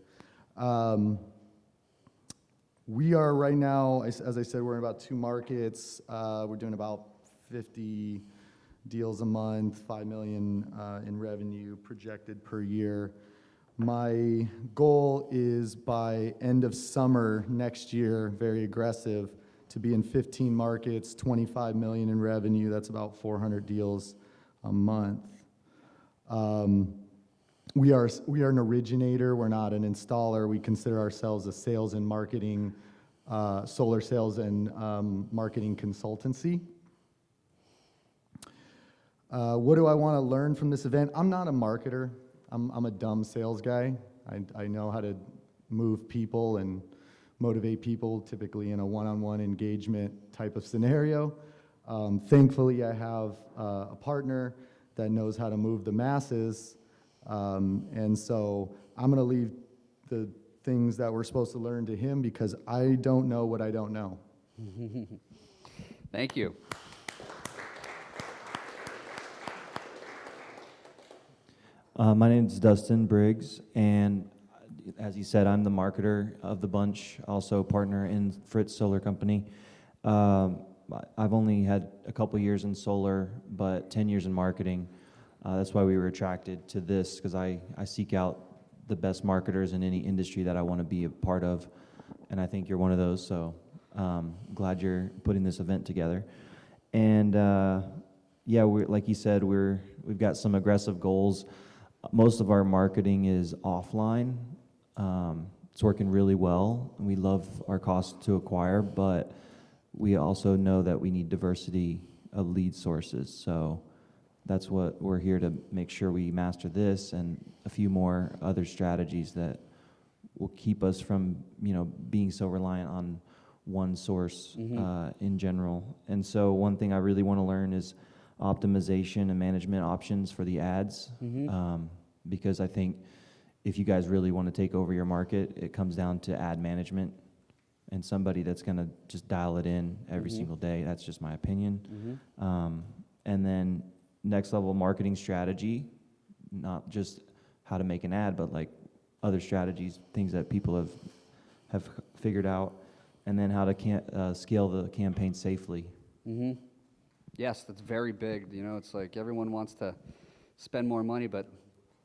We are right now, as I said, we're in about 2 markets. We're doing about 50 deals a month, 5 million in revenue projected per year. My goal is by end of summer next year, very aggressive, to be in 15 markets, 25 million in revenue. That's about 400 deals a month. We are an originator. We're not an installer. We consider ourselves a sales and marketing, solar sales and marketing consultancy. What do I want to learn from this event? I'm not a marketer. I'm a dumb sales guy. I know how to move people and motivate people, typically in a one-on-one engagement type of scenario. Thankfully, I have a partner that knows how to move the masses. And so I'm going to leave the things that we're supposed to learn to him because I don't know what I don't know. Thank you. My name is Dustin Briggs, and as he said, I'm the marketer of the bunch, also partner in Fritz Solar Company. I've only had a couple years in solar, but 10 years in marketing. That's why we were attracted to this, because I seek out the best marketers in any industry that I want to be a part of, and I think you're one of those, so glad you're putting this event together. And yeah, like you said, we've got some aggressive goals. Most of our marketing is offline. It's working really well, and we love our cost to acquire, but we also know that we need diversity of lead sources. So that's what we're here to make sure we master this and a few more other strategies that will keep us from, being so reliant on one source in general. And so one thing I really want to learn is optimization and management options for the ads, because I think if you guys really want to take over your market, it comes down to ad management and somebody that's going to just dial it in every single day. That's just my opinion. And then next level marketing strategy, not just how to make an ad, but like other strategies, things that people have figured out, and then how to scale the campaign safely. Yes, that's very big. It's like everyone wants to spend more money, but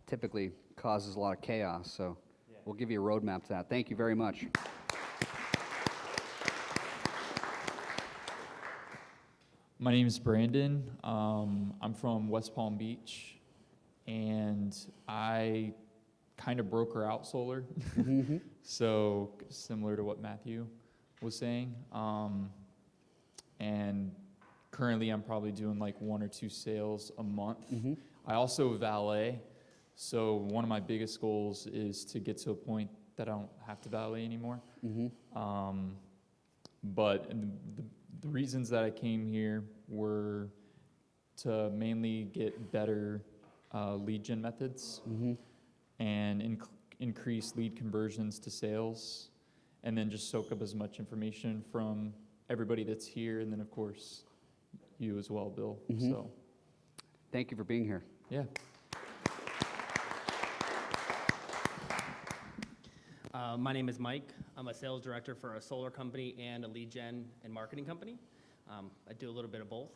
typically causes a lot of chaos. So we'll give you a roadmap to that. Thank you very much. My name is Brandon. I'm from West Palm Beach, and I kind of broker out solar. So similar to what Matthew was saying. And currently I'm probably doing like 1 or 2 sales a month. I also valet. So one of my biggest goals is to get to a point that I don't have to valet anymore. But the reasons that I came here were to mainly get better lead gen methods and increase lead conversions to sales, and then just soak up as much information from everybody that's here, and then of course you as well, Bill. So thank you for being here. Yeah. My name is Mike. I'm a sales director for a solar company and a lead gen and marketing company. I do a little bit of both.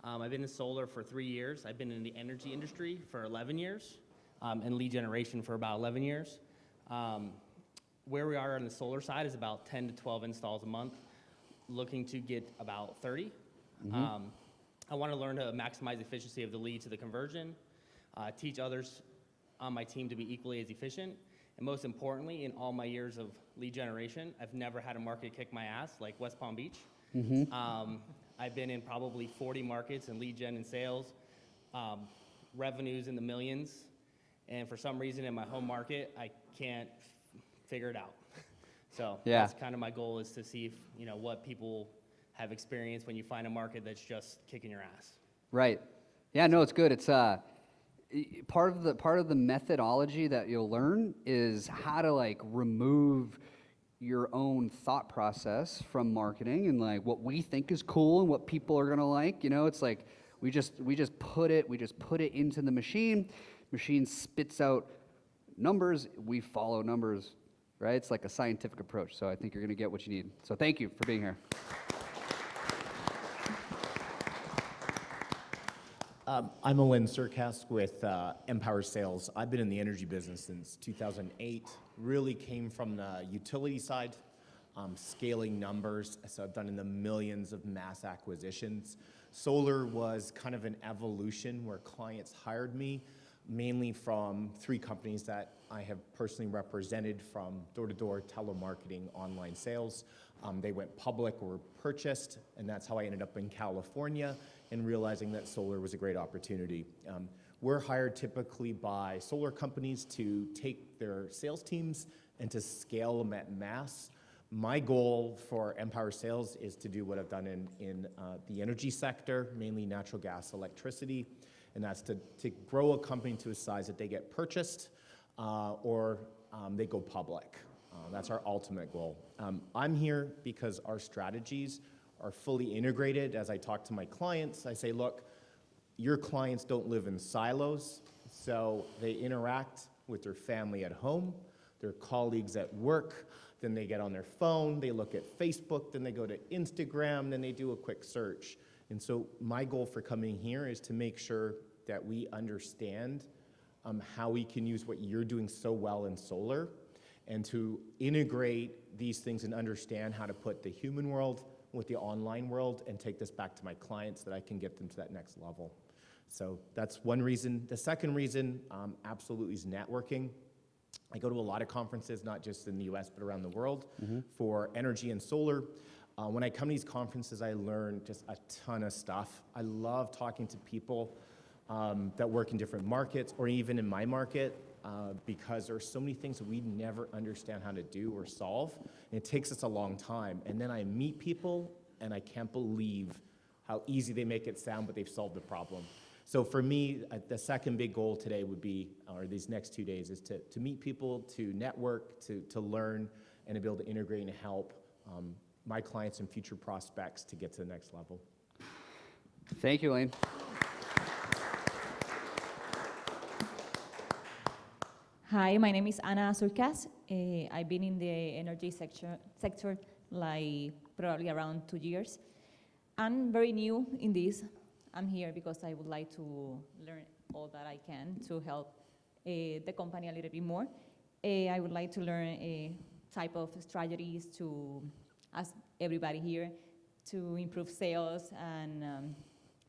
I've been in solar for 3 years. I've been in the energy industry for 11 years, and lead generation for about 11 years. Where we are on the solar side is about 10 to 12 installs a month, looking to get about 30. I want to learn to maximize efficiency of the lead to the conversion, teach others on my team to be equally as efficient, and most importantly, in all my years of lead generation, I've never had a market kick my ass like West Palm Beach. I've been in probably 40 markets in lead gen and sales, revenues in the millions, and for some reason in my home market, I can't figure it out. So that's kind of my goal, is to see if, what people have experienced when you find a market that's just kicking your ass. Right. Yeah, no, it's good. It's part of the methodology that you'll learn is how to like remove your own thought process from marketing and like what we think is cool and what people are gonna like. It's like we just put it into the machine. Machine spits out numbers. We follow numbers, right? It's like a scientific approach. So I think you're gonna get what you need. So thank you for being here. I'm Alin Surkask with Empower Sales. I've been in the energy business since 2008. Really came from the utility side, scaling numbers. So I've done in the millions of mass acquisitions. Solar was kind of an evolution where clients hired me, mainly from 3 companies that I have personally represented, from door-to-door telemarketing, online sales. They went public or purchased, and that's how I ended up in California and realizing that solar was a great opportunity. We're hired typically by solar companies to take their sales teams and to scale them at mass. My goal for Empower Sales is to do what I've done in the energy sector, mainly natural gas, electricity, and that's to grow a company to a size that they get purchased or they go public. That's our ultimate goal. I'm here because our strategies are fully integrated. As I talk to my clients, I say, look, your clients don't live in silos, so they interact with their family at home, their colleagues at work, then they get on their phone, they look at Facebook, then they go to Instagram, then they do a quick search. And so my goal for coming here is to make sure that we understand how we can use what you're doing so well in solar and to integrate these things and understand how to put the human world with the online world and take this back to my clients so that I can get them to that next level. So that's one reason. The second reason absolutely is networking. I go to a lot of conferences, not just in the US, but around the world for energy and solar. When I come to these conferences, I learn just a ton of stuff. I love talking to people that work in different markets or even in my market because there are so many things that we never understand how to do or solve. And it takes us a long time. And then I meet people and I can't believe how easy they make it sound, but they've solved the problem. So for me, the second big goal today would be, or these next 2 days, is to meet people, to network, to learn, and to be able to integrate and help my clients and future prospects to get to the next level. Thank you, Lane. Hi, my name is Ana Surcas. I've been in the energy sector like probably around 2 years. I'm very new in this. I'm here because I would like to learn all that I can to help the company a little bit more. I would like to learn a type of strategies to, as everybody here, to improve sales and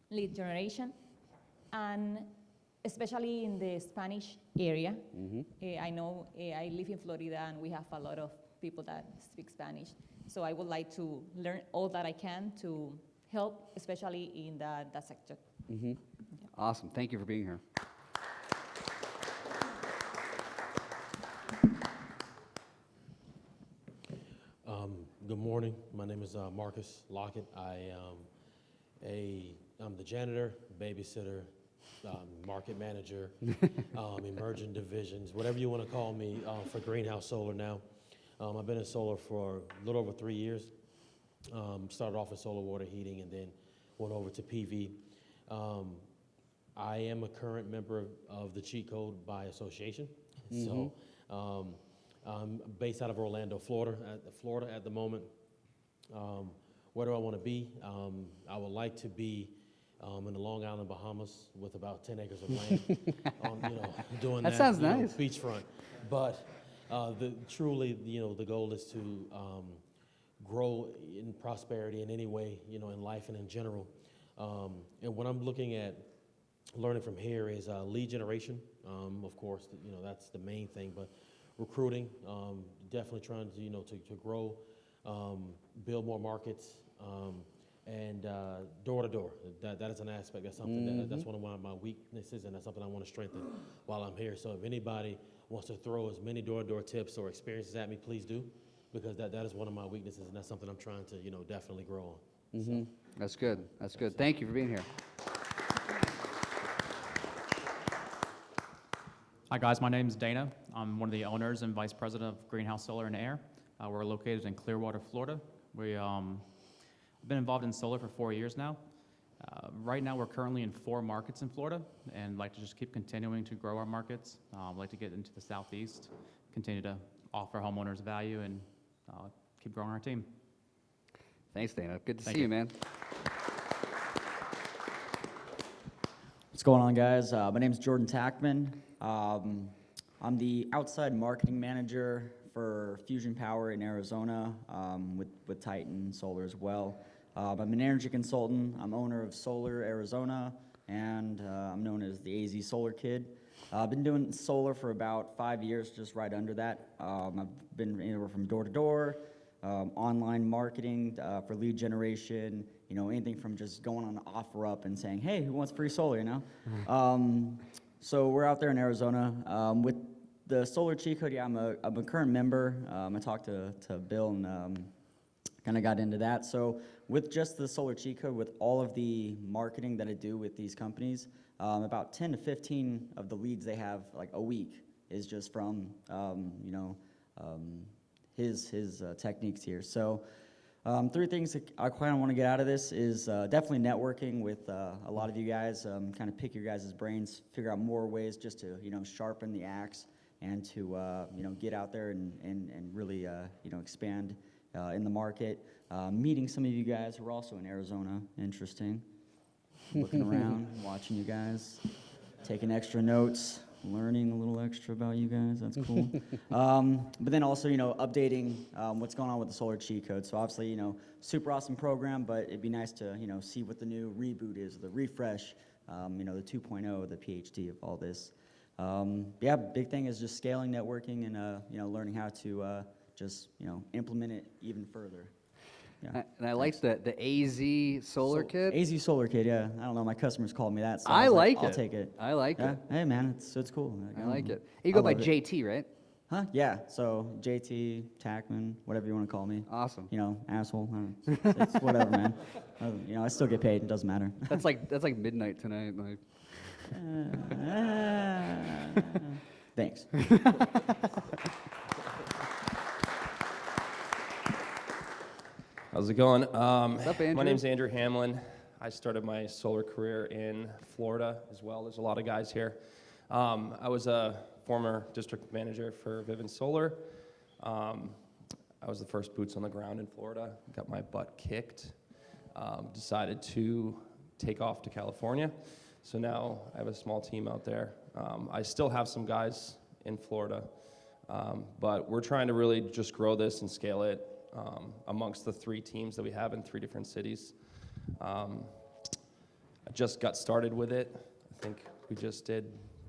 lead generation. And especially in the Spanish area. I know I live in Florida and we have a lot of people that speak Spanish. So I would like to learn all that I can to help, especially in that sector. Awesome. Thank you for being here. Good morning. My name is Marcus Lockett. I'm the janitor, babysitter, market manager, emerging divisions, whatever you want to call me, for Greenhouse Solar now. I've been in solar for a little over 3 years. Started off with solar water heating and then went over to PV. I am a current member of the Cheat Code by association. So I'm based out of Orlando, Florida at the moment. Where do I want to be? I would like to be in the Long Island, Bahamas, with about 10 acres of land, doing that. That sounds nice. Beachfront. But truly, the goal is to grow in prosperity in any way, in life and in general. And what I'm looking at learning from here is lead generation. Of course, that's the main thing, but recruiting, definitely trying to grow, build more markets, and door to door. That is an aspect. That's something that's one of my weaknesses, and that's something I want to strengthen while I'm here. So if anybody wants to throw as many door to door tips or experiences at me, please do, because that is one of my weaknesses, and that's something I'm trying to definitely grow on. So. That's good. That's good. Thank you for being here. Hi guys, my name is Dana. I'm one of the owners and vice president of Greenhouse Solar and Air. We're located in Clearwater, Florida. We've been involved in solar for 4 years now. Right now we're currently in 4 markets in Florida and like to just keep continuing to grow our markets. Like to get into the Southeast, continue to offer homeowners value and keep growing our team. Thanks, Dana. Good to see you, man. What's going on, guys? My name is Jordan Tackman. I'm the outside marketing manager for Fusion Power in Arizona with Titan Solar as well. I'm an energy consultant. I'm owner of Solar Arizona, and I'm known as the AZ Solar Kid. I've been doing solar for about 5 years, just right under that. I've been anywhere from door to door, online marketing for lead generation, you know, anything from just going on OfferUp and saying, hey, who wants free solar, you know? So we're out there in Arizona. With the solar cheat code, yeah, I'm a current member. I talked to Bill and kind of got into that. So with just the solar cheat code, with all of the marketing that I do with these companies, about 10 to 15 of the leads they have like a week is just from, you know, his techniques here. So three things that I quite want to get out of this is definitely networking with a lot of you guys, kind of pick your guys' brains, figure out more ways just to, you know, sharpen the axe and to, you know, get out there and really, you know, expand in the market. Meeting some of you guys who are also in Arizona, interesting. Looking around, watching you guys, taking extra notes, learning a little extra about you guys, that's cool. But then also, you know, updating what's going on with the solar cheat code. So obviously, you know, super awesome program, but it'd be nice to, you know, see what the new reboot is, the refresh, you know, the 2.0, the PhD of all this. Yeah, big thing is just scaling networking and, you know, learning how to just, you know, implement it even further. Yeah. And I like the AZ solar kit. AZ solar kit, yeah. I don't know, my customers called me that, so I was like it. I'll take it. I like Yeah. it. Hey man, it's cool. I like it. You go by JT, right? Huh? Yeah. So JT, Tackman, whatever you want to call me. Awesome. You know, asshole. I don't know. It's whatever, man. You know, I still get paid. It doesn't matter. That's like midnight tonight. Like. Thanks. How's it going? What's up, Andrew? My name's Andrew Hamlin. I started my solar career in Florida as well. There's a lot of guys here. I was a former district manager for Vivint Solar. I was the first boots on the ground in Florida. Got my butt kicked. Decided to take off to California. So now I have a small team out there. I still have some guys in Florida, but we're trying to really just grow this and scale it amongst the 3 teams that we have in 3 different cities. I just got started with it. I think we just did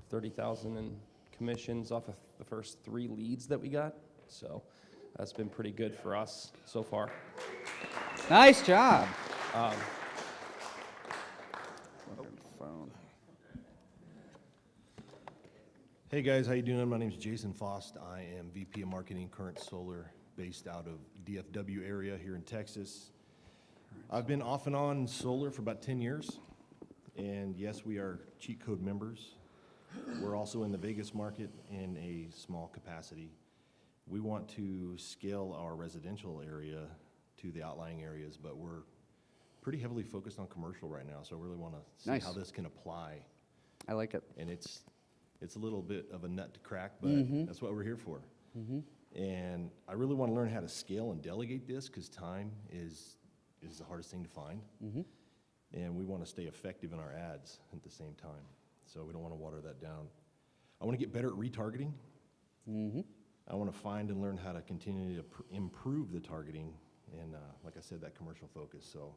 30,000 in commissions off of the first 3 leads that we got. So that's been pretty good for us so far. Nice job. Hey guys, how you doing? My name is Jason Fost. I am VP of Marketing, Current Solar, based out of DFW area here in Texas. I've been off and on solar for about 10 years, and yes, we are cheat code members. We're also in the Vegas market in a small capacity. We want to scale our residential area to the outlying areas, but we're pretty heavily focused on commercial right now, so I really want to see Nice. how this can apply. I like it. And it's a little bit of a nut to crack, but that's what we're here for. And I really want to learn how to scale and delegate this, because time is the hardest thing to find. And we want to stay effective in our ads at the same time. So we don't want to water that down. I want to get better at retargeting. I want to find and learn how to continue to improve the targeting and, like I said, that commercial focus. So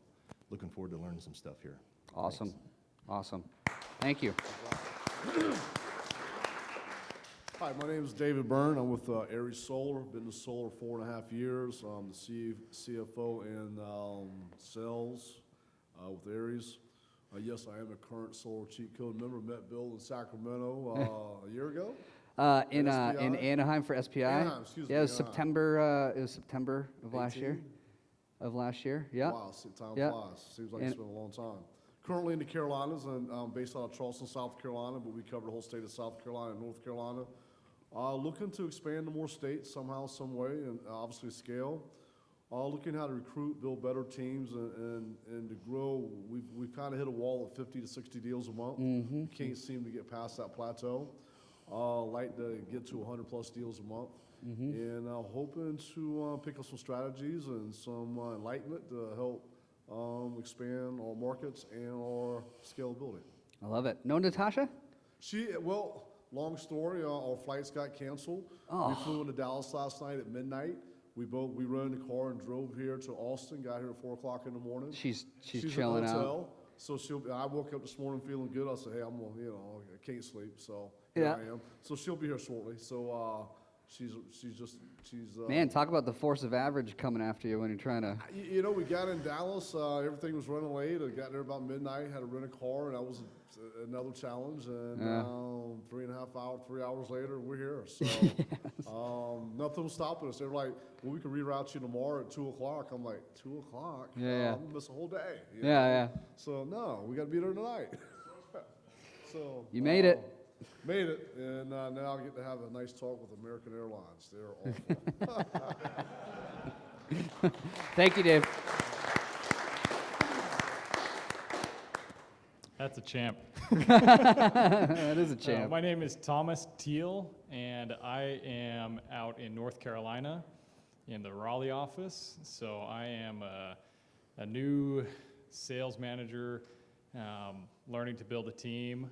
looking forward to learning some stuff here. Awesome. Thanks. Awesome. Thank you. Hi, my name is David Byrne. I'm with Aries Solar. Been to Solar 4.5 years. I'm the CFO and sales with Aries. Yes, I am a current Solar Cheat Code member. Met Bill in Sacramento a year ago. In SPI? Anaheim for SPI. Anaheim, excuse me, Yeah, it was Anaheim. September. It was September of last 18? year. Of last year. Yeah. Wow, time Yeah. flies. Seems like And- it's been a long time. Currently in the Carolinas and based out of Charleston, South Carolina, but we cover the whole state of South Carolina and North Carolina. Looking to expand to more states somehow, some way, and obviously scale. Looking how to recruit, build better teams, and to grow. We've kind of hit a wall of 50 to 60 deals a month. We can't seem to get past that plateau. Like to get to 100 plus deals a month. And hoping to pick up some strategies and some enlightenment to help expand our markets and our scalability. I love it. No Natasha? Well, long story, our flights got canceled. Oh. We flew into Dallas last night at midnight. We rode in the car and drove here to Austin, got here at 4 o'clock in the morning. She's in chilling the out. hotel. So I woke up this morning feeling good. I said, hey, I can't sleep, so here Yeah. I am. So she'll be here shortly. So she's Man, talk about the force of average coming after you when you're trying to. You know, we got in Dallas. Everything was running late. I got there about midnight. Had to rent a car, and that was another challenge. And 3 hours later, we're here. So nothing was stopping us. They were like, "Well, we can reroute you tomorrow at 2:00." I'm like, "2:00? Yeah. I'm gonna miss a whole day." you Yeah, know? yeah. So no, we got to be there tonight. So You made it. Made it, and now I get to have a nice talk with American Airlines. They're awful. Thank you, Dave. That's a champ. That is a champ. My name is Thomas Teal, and I am out in North Carolina in the Raleigh office. So I am a new sales manager, learning to build a team.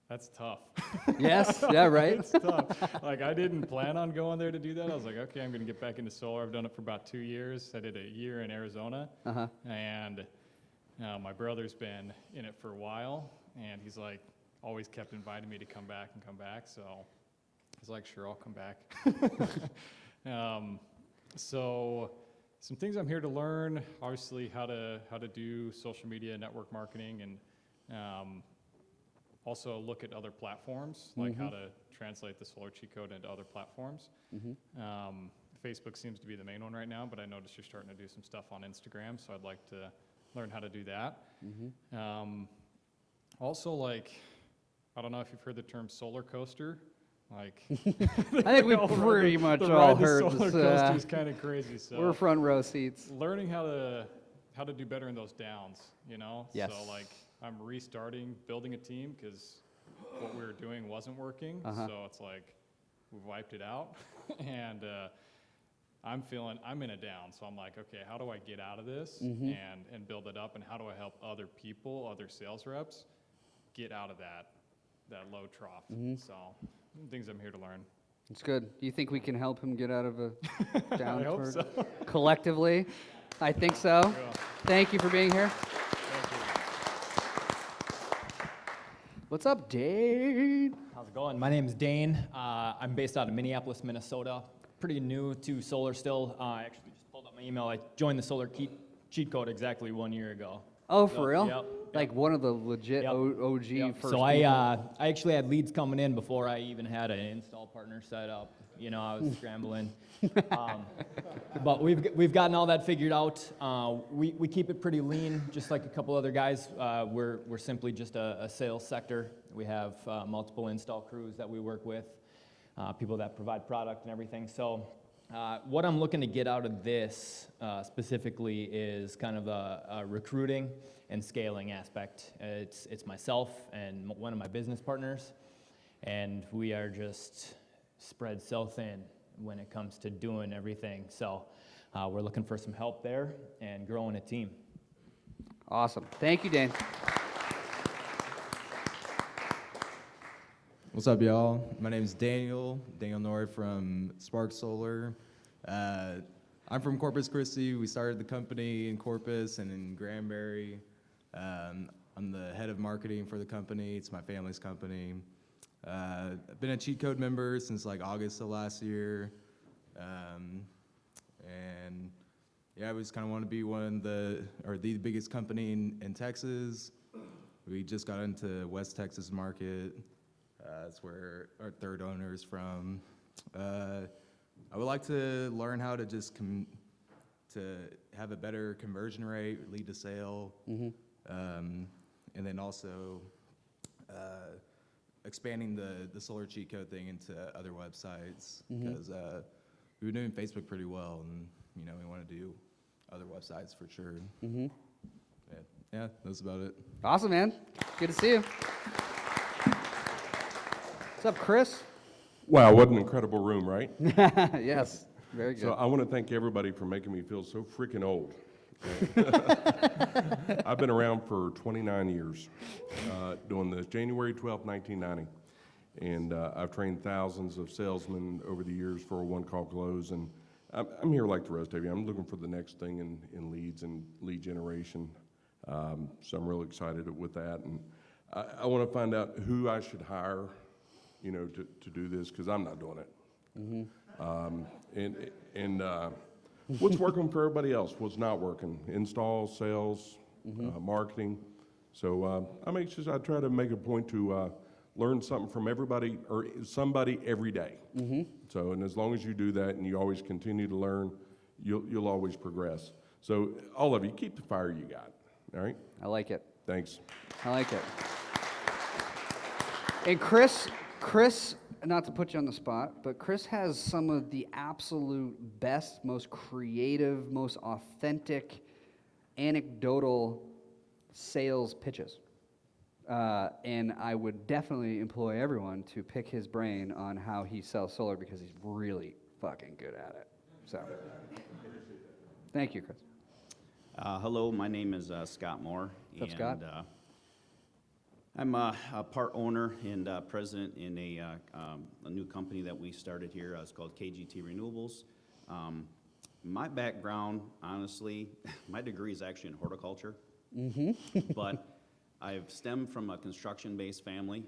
That's tough. Yes, yeah, right. It's tough. Like, I didn't plan on going there to do that. I was like, okay, I'm going to get back into solar. I've done it for about 2 years. I did a year in Arizona. And my brother's been in it for a while, and he's like, always kept inviting me to come back and come back. So I was like, sure, I'll come back. So some things I'm here to learn, obviously how to do social media, network marketing, and also look at other platforms, like how to translate the solar cheat code into other platforms. Facebook seems to be the main one right now, but I noticed you're starting to do some stuff on Instagram, so I'd like to learn how to do that. Also, like, I don't know if you've heard the term solar coaster. Like, I think we pretty much all heard the solar this. coaster is kind of crazy. So We're front row seats. learning how to do better in those downs, you know? Yes. So like, I'm restarting building a team because what we were doing wasn't working. So it's like, we've wiped it out. And I'm in a down. So I'm like, okay, how do I get out of this and build it up? And how do I help other people, other sales reps, get out of that low trough? So things I'm here to learn. It's good. Do you think we can help him get out of a downturn? I hope so. Collectively? I think so. Yeah. Thank you for being here. Thank you. What's up, Dane? How's it going? My name is Dane. I'm based out of Minneapolis, Minnesota. Pretty new to solar still. I actually just pulled up my email. I joined the solar cheat code exactly 1 year ago. Oh, for real? Yep. Like one of the legit OG first So I people. actually had leads coming in before I even had an install partner set up. You know, I was scrambling. But we've gotten all that figured out. We keep it pretty lean, just like a couple other guys. We're simply just a sales sector. We have multiple install crews that we work with, people that provide product and everything. So what I'm looking to get out of this specifically is kind of a recruiting and scaling aspect. It's myself and one of my business partners, and we are just spread so thin when it comes to doing everything. So we're looking for some help there and growing a team. Awesome. Thank you, Dane. What's up, y'all? My name is Daniel Nord from Spark Solar. I'm from Corpus Christi. We started the company in Corpus and in Granbury. I'm the head of marketing for the company. It's my family's company. I've been a cheat code member since like August of last year. And yeah, we just kind of want to be the biggest company in Texas. We just got into West Texas market. That's where our third owner is from. I would like to learn how to just to have a better conversion rate, lead to sale, and then also expanding the solar cheat code thing into other websites because we've been doing Facebook pretty well, and we want to do other websites for sure. Yeah, that's about it. Awesome, man. Good to see you. What's up, Chris? Wow, what an incredible room, right? Yes, very good. So I want to thank everybody for making me feel so freaking old. I've been around for 29 years, doing this, January 12, 1990. And I've trained thousands of salesmen over the years for a one-call close. And I'm here like the rest of you. I'm looking for the next thing in leads and lead generation. So I'm really excited with that. And I want to find out who I should hire you know, to do this, because I'm not doing it. What's working for everybody else? What's not working? Installs, sales, marketing. So I try to make a point to learn something from everybody or somebody every day. So, and as long as you do that and you always continue to learn, you'll always progress. So all of you, keep the fire you got. All right. I like it. Thanks. I like it. And Chris, not to put you on the spot, but Chris has some of the absolute best, most creative, most authentic, anecdotal sales pitches. And I would definitely employ everyone to pick his brain on how he sells solar because he's really fucking good at it. So, thank you, Chris. Hello, my name is Scott Moore. What's up, Scott? I'm a part owner and president in a new company that we started here. It's called KGT Renewables. My background, honestly, my degree is actually in horticulture, but I've stemmed from a construction-based family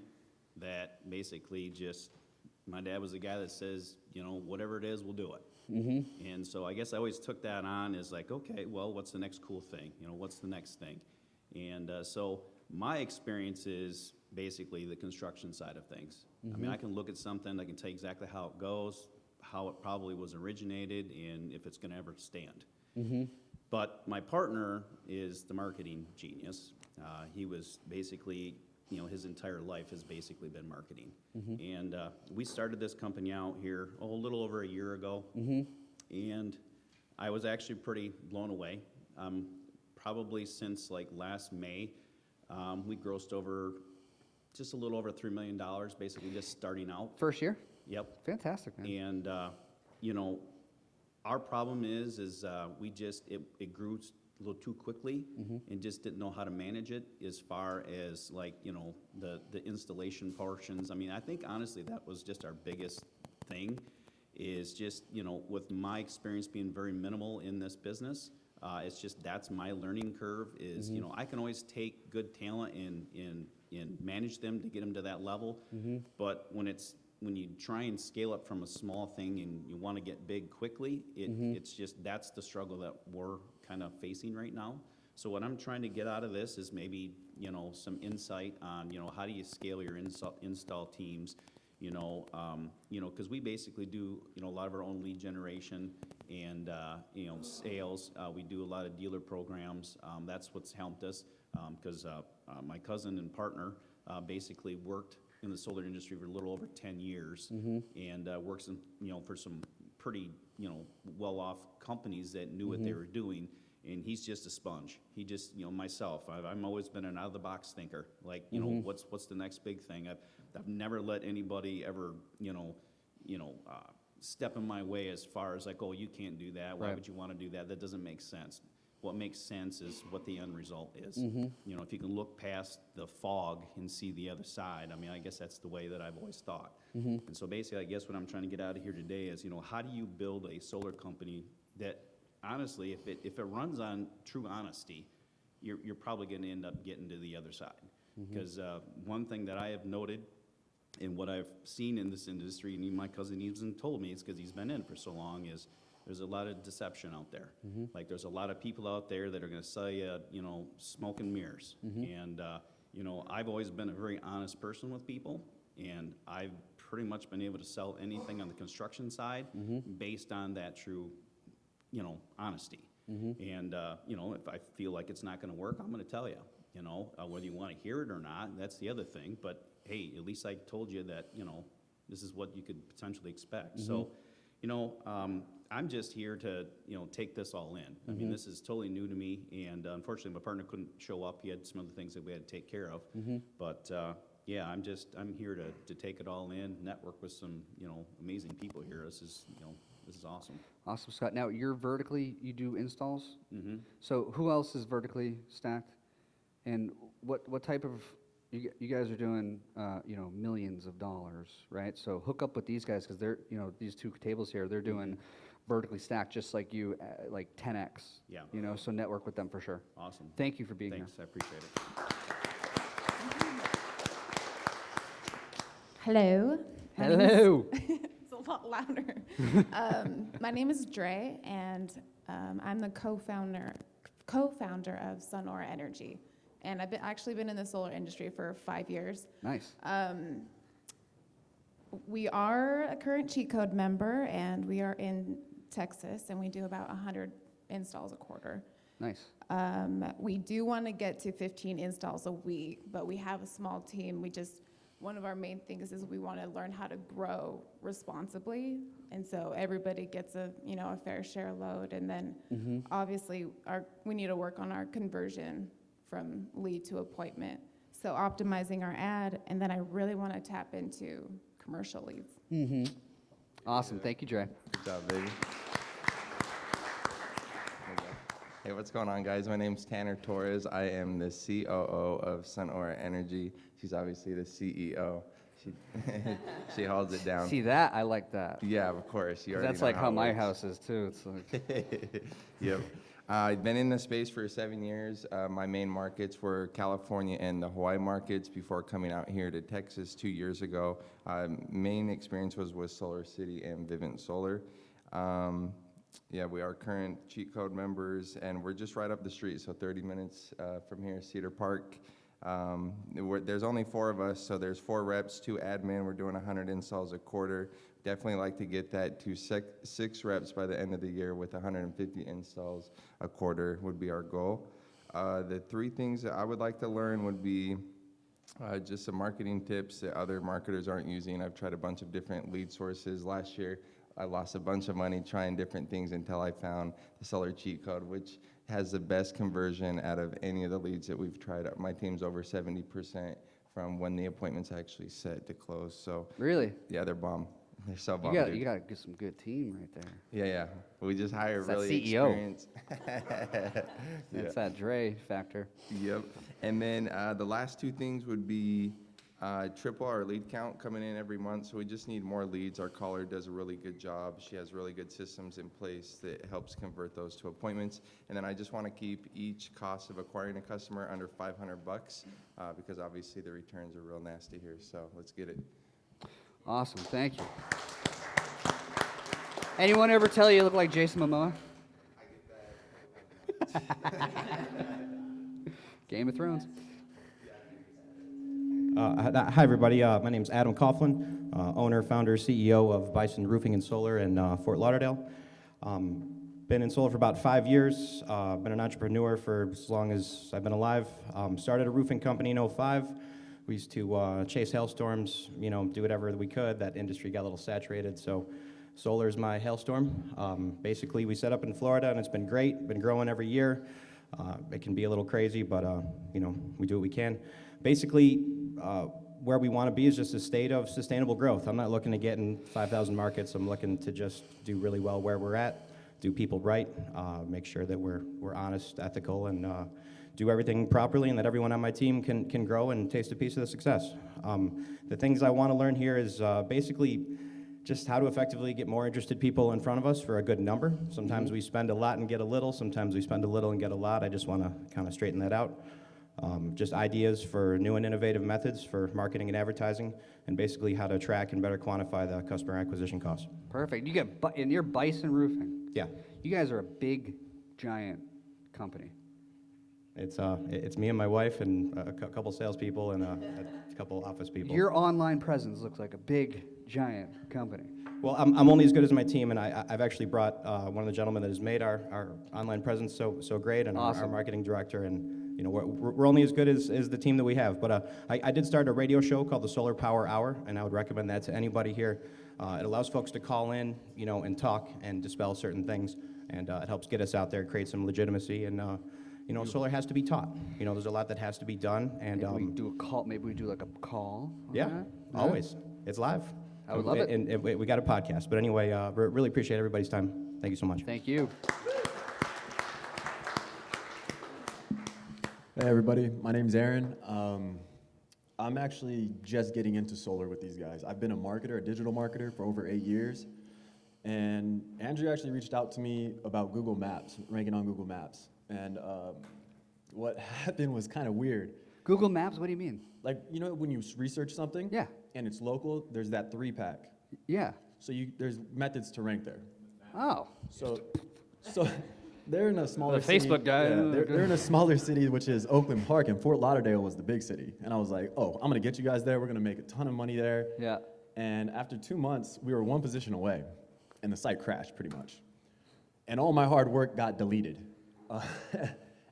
that basically just, my dad was the guy that says, you know, whatever it is, we'll do it. And so I guess I always took that on as like, okay, well, what's the next cool thing? You know, what's the next thing? And so my experience is basically the construction side of things. I mean, I can look at something, I can tell you exactly how it goes, how it probably was originated, and if it's gonna ever stand. But my partner is the marketing genius. He was basically, you know, his entire life has basically been marketing. And we started this company out here, a little over a year ago. And I was actually pretty blown away. Probably since like last May, we grossed over just a little over $3 million, basically just starting out. First year? Yep. Fantastic, man. And, you know, our problem is we just, it grew a little too quickly and just didn't know how to manage it as far as like, you know, the installation portions. I mean, I think honestly that was just our biggest thing is just, you know, with my experience being very minimal in this business, it's just that's my learning curve is, you know, I can always take good talent and manage them to get them to that level. But when you try and scale up from a small thing and you want to get big quickly, it's just, that's the struggle that we're kind of facing right now. So what I'm trying to get out of this is maybe, you know, some insight on, you know, how do you scale your install teams, you know, because we basically do, you know, a lot of our own lead generation and, you know, sales. We do a lot of dealer programs. That's what's helped us because my cousin and partner basically worked in the solar industry for a little over 10 years and works in, you know, for some pretty, you know, well-off companies that knew what they were doing, and he's just a sponge. He just, you know, myself, I've always been an out-of-the-box thinker. Like, you know, what's the next big thing? I've never let anybody ever, you know, step in my way as far as like, oh, you can't do that. Why would you want to do that? That doesn't make sense. What makes sense is what the end result is. You know, if you can look past the fog and see the other side, I mean, I guess that's the way that I've always thought. And so basically, I guess what I'm trying to get out of here today is, you know, how do you build a solar company that, honestly, if it runs on true honesty, you're probably going to end up getting to the other side. Because one thing that I have noted and what I've seen in this industry, and even my cousin even told me, it's because he's been in for so long, is there's a lot of deception out there. Like there's a lot of people out there that are going to sell you, you know, smoke and mirrors. And, you know, I've always been a very honest person with people, and I've pretty much been able to sell anything on the construction side based on that true, you know, honesty. And, you know, if I feel like it's not going to work, I'm going to tell you, you know, whether you want to hear it or not, that's the other thing. But, hey, at least I told you that, you know, this is what you could potentially expect. So, you know, I'm just here to, you know, take this all in. I mean, this is totally new to me, and unfortunately, my partner couldn't show up. He had some other things that we had to take care of. But yeah, I'm here to take it all in, network with some, you know, amazing people here. This is, you know, this is awesome. Awesome, Scott. Now, you do installs? So who else is vertically stacked? And what type of, you guys are doing, you know, millions of dollars, right? So hook up with these guys because they're, you know, these two tables here, they're doing vertically stacked just like you, like 10x. Yeah. You know, so network with them for sure. Awesome. Thank you for being Thanks, here. I appreciate it. Hello, My name is- Hello. It's a lot louder. My name is Dre, and I'm the co-founder of Sonora Energy. And I've actually been in the solar industry for 5 years. Nice. We are a current cheat code member, and we are in Texas, and we do about 100 installs a quarter. Nice. We do want to get to 15 installs a week, but we have a small team. One of our main things is we want to learn how to grow responsibly, and so everybody gets a fair share load, and then obviously we need to work on our conversion from lead to appointment. So optimizing our ad, and then I really want to tap into commercial leads. Awesome. Thank you, Dre. Good job, baby. Hey, what's going on, guys? My name's Tanner Torres. I am the COO of Sonora Energy. She's obviously the CEO. She holds it down. See that? I like that. Yeah, of course. You already That's know like how it my works. house is too. It's like Yep. I've been in the space for 7 years. My main markets were California and the Hawaii markets before coming out here to Texas 2 years ago. Main experience was with Solar City and Vivint Solar. Yeah, we are current cheat code members, and we're just right up the street, so 30 minutes from here, Cedar Park. There's only 4 of us, so there's 4 reps, 2 admin. We're doing 100 installs a quarter. Definitely like to get that to 6 reps by the end of the year with 150 installs a quarter would be our goal. The 3 things that I would like to learn would be just some marketing tips that other marketers aren't using. I've tried a bunch of different lead sources. Last year, I lost a bunch of money trying different things until I found the Solar Cheat Code, which has the best conversion out of any of the leads that we've tried. My team's over 70% from when the appointment's actually set to close. So Really? Yeah, they're bomb. They're so bomb. you dude. got to get some good team right there. Yeah. We just hire It's that really CEO. experienced. That's that Dre factor. Yep. And then the last 2 things would be triple our lead count coming in every month. So we just need more leads. Our caller does a really good job. She has really good systems in place that helps convert those to appointments. And then I just want to keep each cost of acquiring a customer under $500 because obviously the returns are real nasty here. So let's get it. Awesome. Thank you. Anyone ever tell you look like Jason Momoa? Game of Thrones. Hi, everybody. My name is Adam Coughlin, owner, founder, CEO of Bison Roofing and Solar in Fort Lauderdale. Been in solar for about 5 years. Been an entrepreneur for as long as I've been alive. Started a roofing company in 2005. We used to chase hailstorms, do whatever we could. That industry got a little saturated, so solar is my hailstorm. Basically, we set up in Florida, and it's been great. Been growing every year. It can be a little crazy, but we do what we can. Basically, where we want to be is just a state of sustainable growth. I'm not looking to get in 5,000 markets. I'm looking to just do really well where we're at, do people right, make sure that we're honest, ethical, and do everything properly, and that everyone on my team can grow and taste a piece of the success. The things I want to learn here is basically just how to effectively get more interested people in front of us for a good number. Sometimes we spend a lot and get a little. Sometimes we spend a little and get a lot. I just want to kind of straighten that out. Just ideas for new and innovative methods for marketing and advertising, and basically how to track and better quantify the customer acquisition costs. Perfect. You get and you're Bison Roofing. Yeah. You guys are a big, giant company. It's me and my wife and a couple salespeople and a couple office people. Your online presence looks like a big, giant company. Well, I'm only as good as my team, and I've actually brought one of the gentlemen that has made our online presence so great, and our marketing director, and we're only as good as the team that we have. But I did start a radio show called the Solar Power Hour, and I would recommend that to anybody here. It allows folks to call in, and talk and dispel certain things, and it helps get us out there, create some legitimacy, and solar has to be taught. There's a lot that has to be done, and Maybe we do a call. Maybe we do like a call. on yeah, that? always. It's live. I would love it. And we got a podcast. But anyway, really appreciate everybody's time. Thank you so much. Thank you. Hey everybody, my name's Aaron. I'm actually just getting into solar with these guys. I've been a digital marketer for over 8 years. And Andrew actually reached out to me about Google Maps, ranking on Google Maps. And what happened was kind of weird. Google Maps, what do you mean? Like, when you research something? Yeah. and it's local, there's that 3-pack. Yeah. So there's methods to rank there. Oh. So they're in a smaller The city. Facebook guy. Yeah, they're in a smaller city, which is Oakland Park, and Fort Lauderdale was the big city. And I was like, oh, I'm gonna get you guys there. We're gonna make a ton of money there. Yeah. And after 2 months, we were one position away, and the site crashed pretty much. And all my hard work got deleted.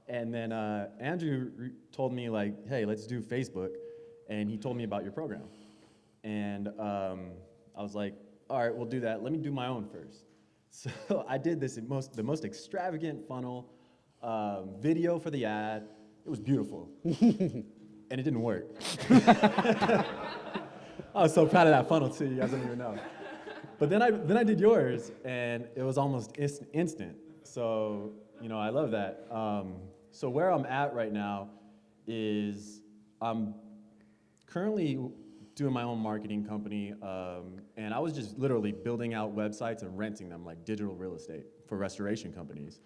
And then Andrew told me like, hey, let's do Facebook. And he told me about your program. And I was like, all right, we'll do that. Let me do my own first. So I did this, the most extravagant funnel, video for the ad. It was beautiful. And it didn't work. I was so proud of that funnel too, you guys don't even know. But then I did yours, and it was almost instant. So, I love that. So where I'm at right now is I'm currently doing my own marketing company, and I was just literally building out websites and renting them like digital real estate for restoration companies.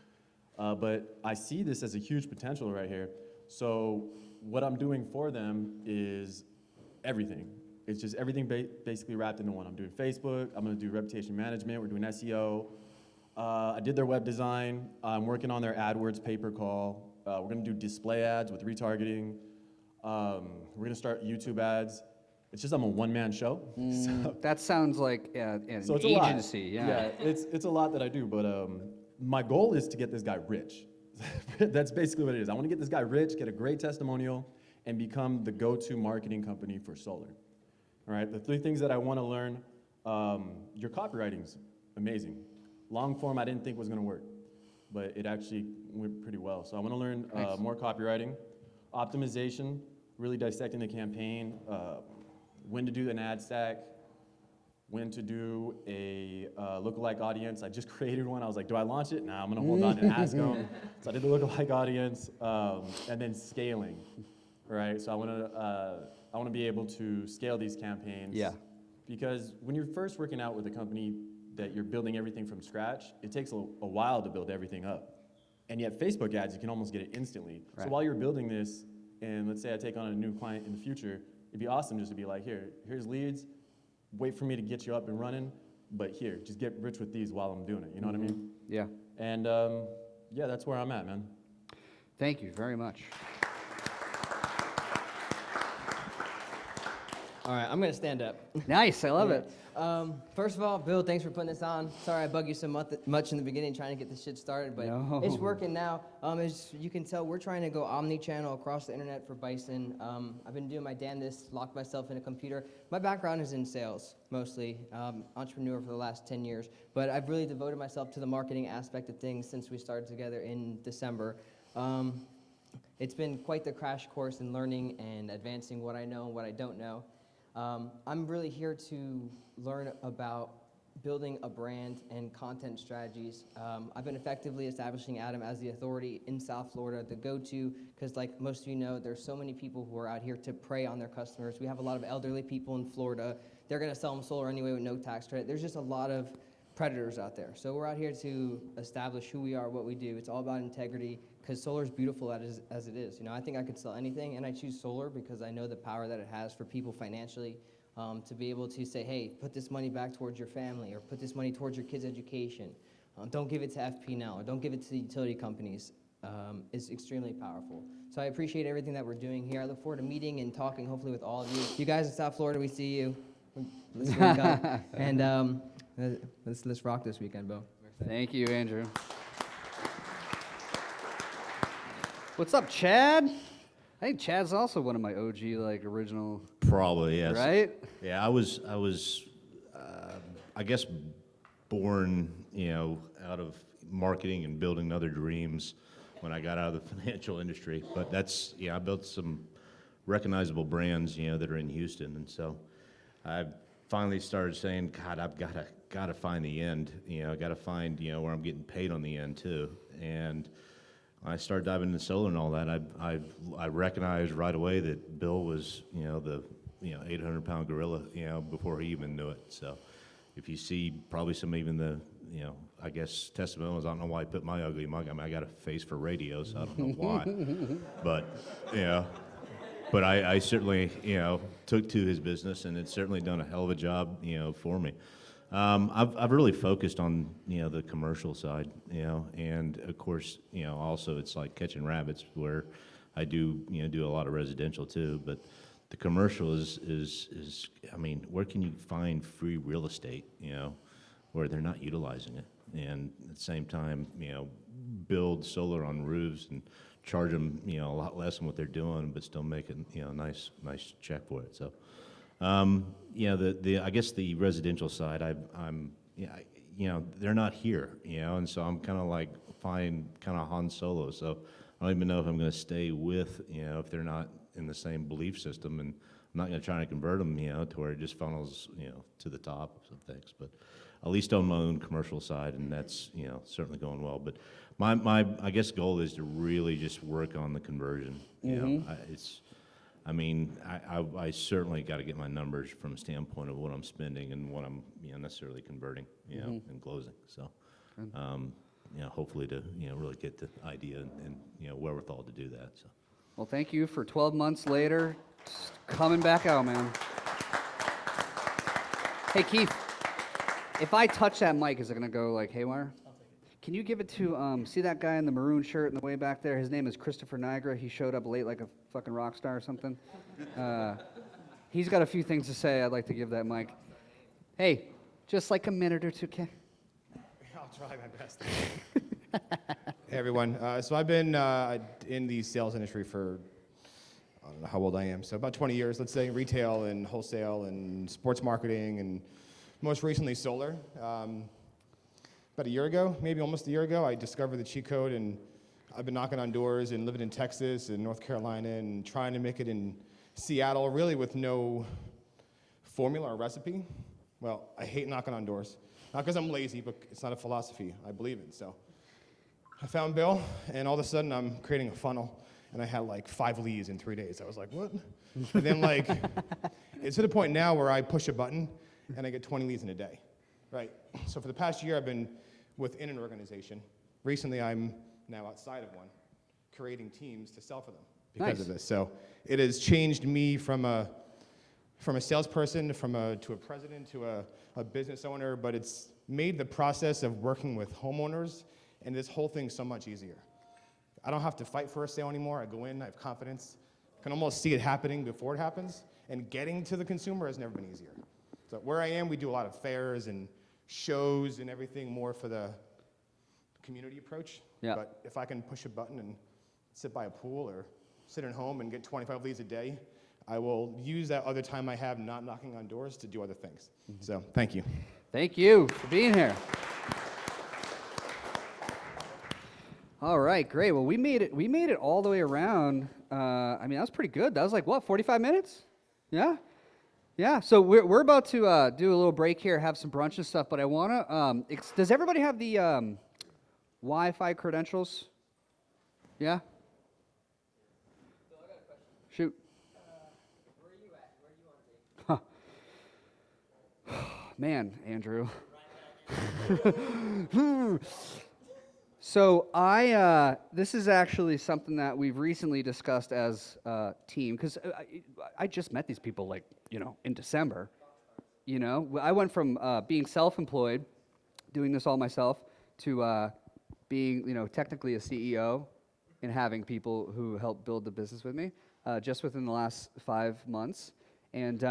But I see this as a huge potential right here. So what I'm doing for them is everything. It's just everything basically wrapped into one. I'm doing Facebook, I'm gonna do reputation management, we're doing SEO. I did their web design. I'm working on their AdWords pay-per-call. We're gonna do display ads with retargeting. We're gonna start YouTube ads. It's just I'm a one-man show. So That sounds like an so it's agency. a lot. Yeah, it's a lot that I do, but my goal is to get this guy rich. That's basically what it is. I want to get this guy rich, get a great testimonial, and become the go-to marketing company for solar. All right, the 3 things that I want to learn, your copywriting's amazing. Long form I didn't think was going to work, but it actually went pretty well. So I want to learn more copywriting, optimization, really dissecting the campaign, when to do an ad stack, when to do a lookalike audience. I just created one. I was like, do I launch it? Nah, I'm gonna hold on and ask them. So I did the lookalike audience, and then scaling, right? So I wanna be able to scale these campaigns. Yeah. Because when you're first working out with a company that you're building everything from scratch, it takes a while to build everything up. And yet Facebook ads, you can almost get it instantly. Right. So while you're building this, and let's say I take on a new client in the future, it'd be awesome just to be like, here's leads, wait for me to get you up and running, but here, just get rich with these while I'm doing it, you know what I mean? Yeah. And yeah, that's where I'm at, man. Thank you very much. All right, I'm gonna stand up. Nice, I love it. First of all, Bill, thanks for putting this on. Sorry I bugged you so much in the beginning trying to get this shit started, but No. it's working now. As you can tell, we're trying to go omni-channel across the internet for Bison. I've been doing my damnedest, locked myself in a computer. My background is in sales, mostly, entrepreneur for the last 10 years, but I've really devoted myself to the marketing aspect of things since we started together in December. It's been quite the crash course in learning and advancing what I know and what I don't know. I'm really here to learn about building a brand and content strategies. I've been effectively establishing Adam as the authority in South Florida, the go-to, because like most of you know, there's so many people who are out here to prey on their customers. We have a lot of elderly people in Florida. They're gonna sell them solar anyway with no tax credit. There's just a lot of predators out there. So we're out here to establish who we are, what we do. It's all about integrity, because solar is beautiful as it is. You know, I think I could sell anything, and I choose solar because I know the power that it has for people financially, to be able to say, hey, put this money back towards your family, or put this money towards your kids' education. Don't give it to FP now, or don't give it to the utility companies. Is extremely powerful. So I appreciate everything that we're doing here. I look forward to meeting and talking, hopefully, with all of you. You guys in South Florida, we see you. Let's link up. And let's rock this weekend, Bo. Thank you, Andrew. What's up, Chad? I think Chad's also one of my OG, like, original. Probably, yes. Right? Yeah, I was, I guess, born, out of marketing and building other dreams when I got out of the financial industry. But that's, I built some recognizable brands, that are in Houston, and so I finally started saying, God, I've got to find the end. I got to find, where I'm getting paid on the end too, and I started diving into solar and all that. I recognized right away that Bill was, the 800-pound gorilla, before he even knew it. So, if you see probably some even the, I guess testimonials. I don't know why I put my ugly mug. I mean, I got a face for radio, so I don't know why. But But I certainly, took to his business, and it's certainly done a hell of a job, for me. I've really focused on, the commercial side, and of course, also it's like catching rabbits where I do, do a lot of residential too, but the commercial is, I mean, where can you find free real estate, where they're not utilizing it? And at the same time, build solar on roofs and charge them, a lot less than what they're doing, but still making, a nice check for it. So, I guess the residential side, they're not here, and so I'm kind of like kind of Han Solo. So I don't even know if I'm going to stay with, if they're not in the same belief system, and I'm not going to try to convert them, to where it just funnels, to the top of things. But at least on my own commercial side, and that's, certainly going well. But my I guess goal is to really just work on the conversion. I certainly got to get my numbers from a standpoint of what I'm spending and what I'm, necessarily converting, and closing. So, hopefully to, really get the idea and wherewithal to do that. So. Well, thank you for 12 months later, coming back out, man. Hey, Keith, if I touch that mic, is it going to go like haywire? Can you give it to, see that guy in the maroon shirt in the way back there? His name is Christopher Niagara. He showed up late like a fucking rock star or something. He's got a few things to say. I'd like to give that mic. Hey, just like a minute or two, okay? I'll try my best. Hey, everyone. So I've been in the sales industry for, I don't know how old I am, so about 20 years, let's say, retail and wholesale and sports marketing, and most recently solar. About a year ago, maybe almost a year ago, I discovered the cheat code, and I've been knocking on doors and living in Texas and North Carolina and trying to make it in Seattle, really with no formula or recipe. Well, I hate knocking on doors. Not because I'm lazy, but it's not a philosophy I believe in. So I found Bill, and all of a sudden I'm creating a funnel, and I had like 5 leads in 3 days. I was like, what? And then it's to the point now where I push a button, and I get 20 leads in a day, right? So for the past year, I've been within an organization. Recently, I'm now outside of one, creating teams to sell for them because of this. So it has changed me from a salesperson, to a president, to a business owner, but it's made the process of working with homeowners and this whole thing so much easier. I don't have to fight for a sale anymore. I go in, I have confidence, can almost see it happening before it happens, and getting to the consumer has never been easier. So where I am, we do a lot of fairs and shows and everything more for the community approach. Yeah. But if I can push a button and sit by a pool or sit at home and get 25 leads a day, I will use that other time I have not knocking on doors to do other things. So thank you. Thank you for being here. All right, great. Well, we made it all the way around. That was pretty good. That was like, what, 45 minutes? Yeah? Yeah, so we're about to do a little break here, have some brunch and stuff, but I want to, does everybody have the Wi-Fi credentials? Yeah? Shoot. Where are you at? Where do you want to be? Man, Andrew. So this is actually something that we've recently discussed as a team, because I just met these people in December. I went from being self-employed, doing this all myself, to being, technically a CEO and having people who help build the business with me just within the last 5 months. And,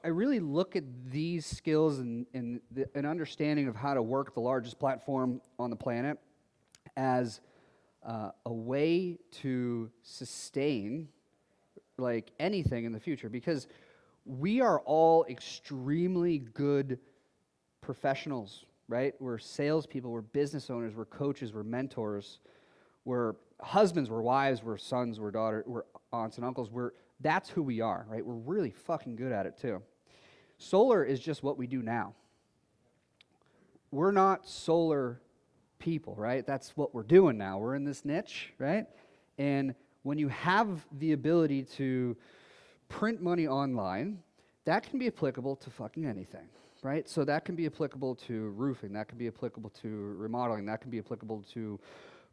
I really look at these skills and an understanding of how to work the largest platform on the planet as a way to sustain anything in the future, because we are all extremely good professionals, right? We're salespeople, we're business owners, we're coaches, we're mentors, we're husbands, we're wives, we're sons, we're daughters, we're aunts and uncles. That's who we are, right? We're really fucking good at it too. Solar is just what we do now. We're not solar people, right? That's what we're doing now. We're in this niche, right? And when you have the ability to print money online, that can be applicable to fucking anything, right? So that can be applicable to roofing, that can be applicable to remodeling, that can be applicable to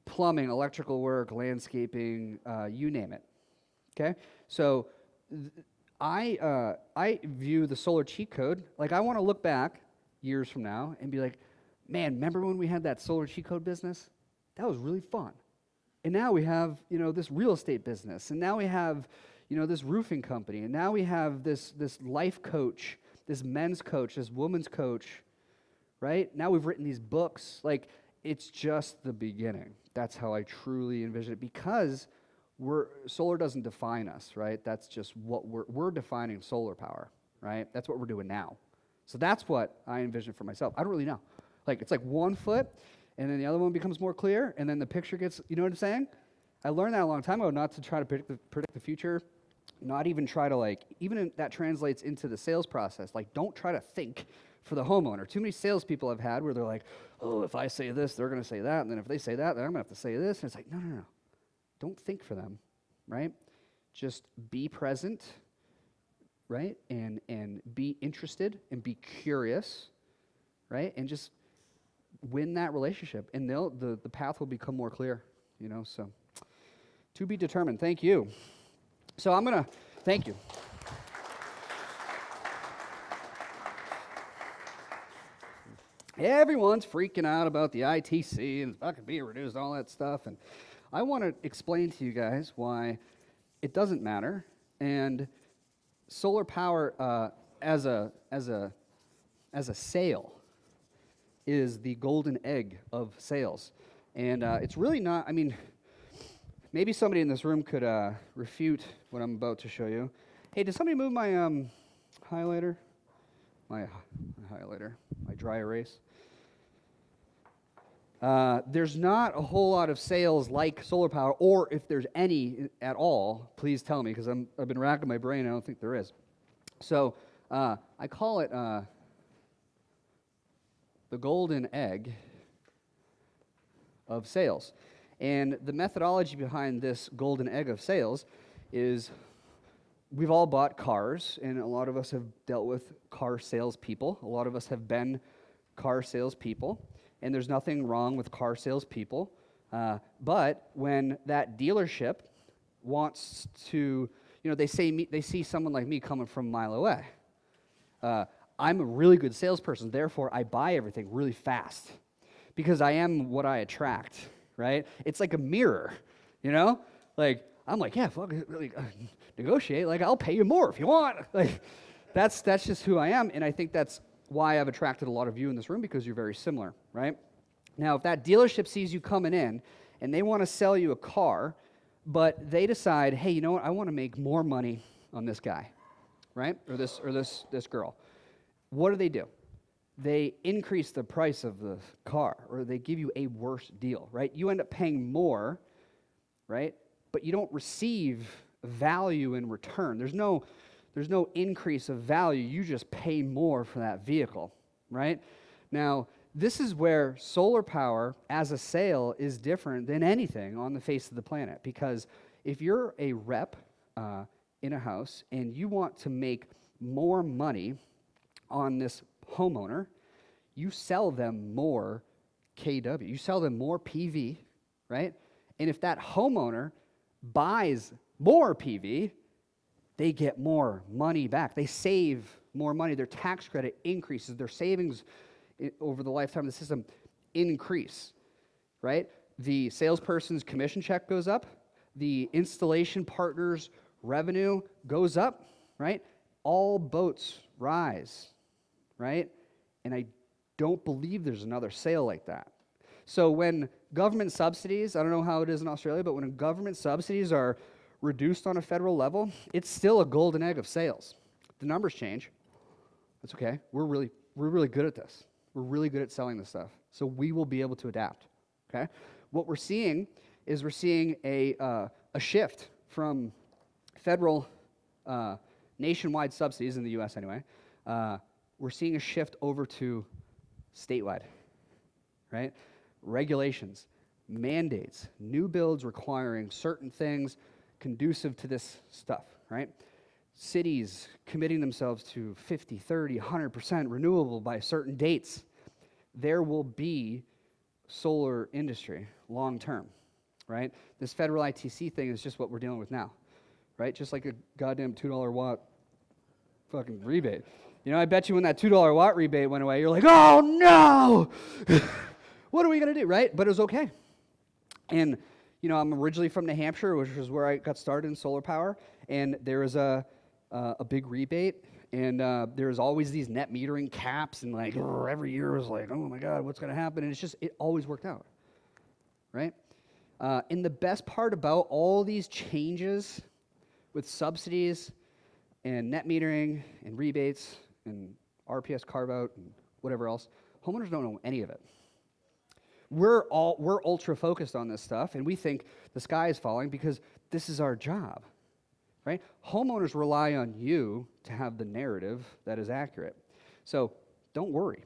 plumbing, electrical work, landscaping, you name it. Okay? So I view the solar cheat code, like I want to look back years from now and be like, man, remember when we had that solar cheat code business? That was really fun. And now we have, this real estate business, and now we have, this roofing company, and now we have this life coach, this men's coach, this woman's coach, right? Now we've written these books. Like, it's just the beginning. That's how I truly envision it, because solar doesn't define us, right? That's just what we're defining solar power, right? That's what we're doing now. So that's what I envision for myself. I don't really know. Like, it's like 1 foot, and then the other one becomes more clear, and then the picture gets, you know what I'm saying? I learned that a long time ago, not to try to predict the future, not even try to that translates into the sales process. Like, don't try to think for the homeowner. Too many salespeople I've had where they're like, oh, if I say this, they're going to say that, and then if they say that, then I'm going to have to say this. And it's like, no. Don't think for them, right? Just be present, right? And be interested and be curious, right? And just win that relationship, and the path will become more clear, so to be determined. Thank you. So I'm going to thank you. Everyone's freaking out about the ITC and it's not going to be reduced, all that stuff, and I want to explain to you guys why it doesn't matter, and solar power as a sale is the golden egg of sales. And it's really not, maybe somebody in this room could refute what I'm about to show you. Hey, did somebody move my highlighter? My dry erase? There's not a whole lot of sales like solar power, or if there's any at all, please tell me, because I've been racking my brain, I don't think there is. So I call it the golden egg of sales. And the methodology behind this golden egg of sales is we've all bought cars, and a lot of us have dealt with car salespeople. A lot of us have been car salespeople, and there's nothing wrong with car salespeople. But when that dealership wants to, they see someone like me coming from a mile away. I'm a really good salesperson, therefore I buy everything really fast because I am what I attract, right? It's like a mirror, Like, I'm like, yeah, fuck it, really, negotiate, like, I'll pay you more if you want. Like, that's just who I am, and I think that's why I've attracted a lot of you in this room, because you're very similar, right? Now, if that dealership sees you coming in and they want to sell you a car, but they decide, hey, you know what, I want to make more money on this guy, right? Or this girl. What do? They increase the price of the car, or they give you a worse deal, right? You end up paying more, right? But you don't receive value in return. There's no increase of value. You just pay more for that vehicle, right? Now, this is where solar power as a sale is different than anything on the face of the planet, because if you're a rep in a house and you want to make more money on this homeowner, you sell them more KW. You sell them more PV, right? And if that homeowner buys more PV, they get more money back. They save more money. Their tax credit increases. Their savings over the lifetime of the system increase, right? The salesperson's commission check goes up. The installation partner's revenue goes up, right? All boats rise, right? And I don't believe there's another sale like that. So when government subsidies, I don't know how it is in Australia, but when government subsidies are reduced on a federal level, it's still a golden egg of sales. The numbers change. That's okay. We're really good at this. We're really good at selling this stuff. So we will be able to adapt, okay? What we're seeing is a shift from federal nationwide subsidies in the U.S. anyway. We're seeing a shift over to statewide, right? Regulations, mandates, new builds requiring certain things conducive to this stuff, right? Cities committing themselves to 50, 30, 100% renewable by certain dates. There will be solar industry long term, right? This federal ITC thing is just what we're dealing with now, right? Just like a goddamn $2 watt fucking rebate. You know, I bet you when that $2 watt rebate went away, you're like, oh no! What are we gonna do, right? But it was okay. And, you know, I'm originally from New Hampshire, which is where I got started in solar power, and there was a big rebate, and there was always these net metering caps, and like every year was like, oh my God, what's gonna happen? And it's just, it always worked out, right? And the best part about all these changes with subsidies and net metering and rebates and RPS carve-out and whatever else, homeowners don't know any of it. We're ultra focused on this stuff, and we think the sky is falling because this is our job, right? Homeowners rely on you to have the narrative that is accurate. So don't worry,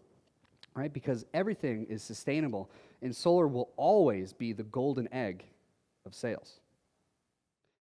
right? Because everything is sustainable, and solar will always be the golden egg of sales.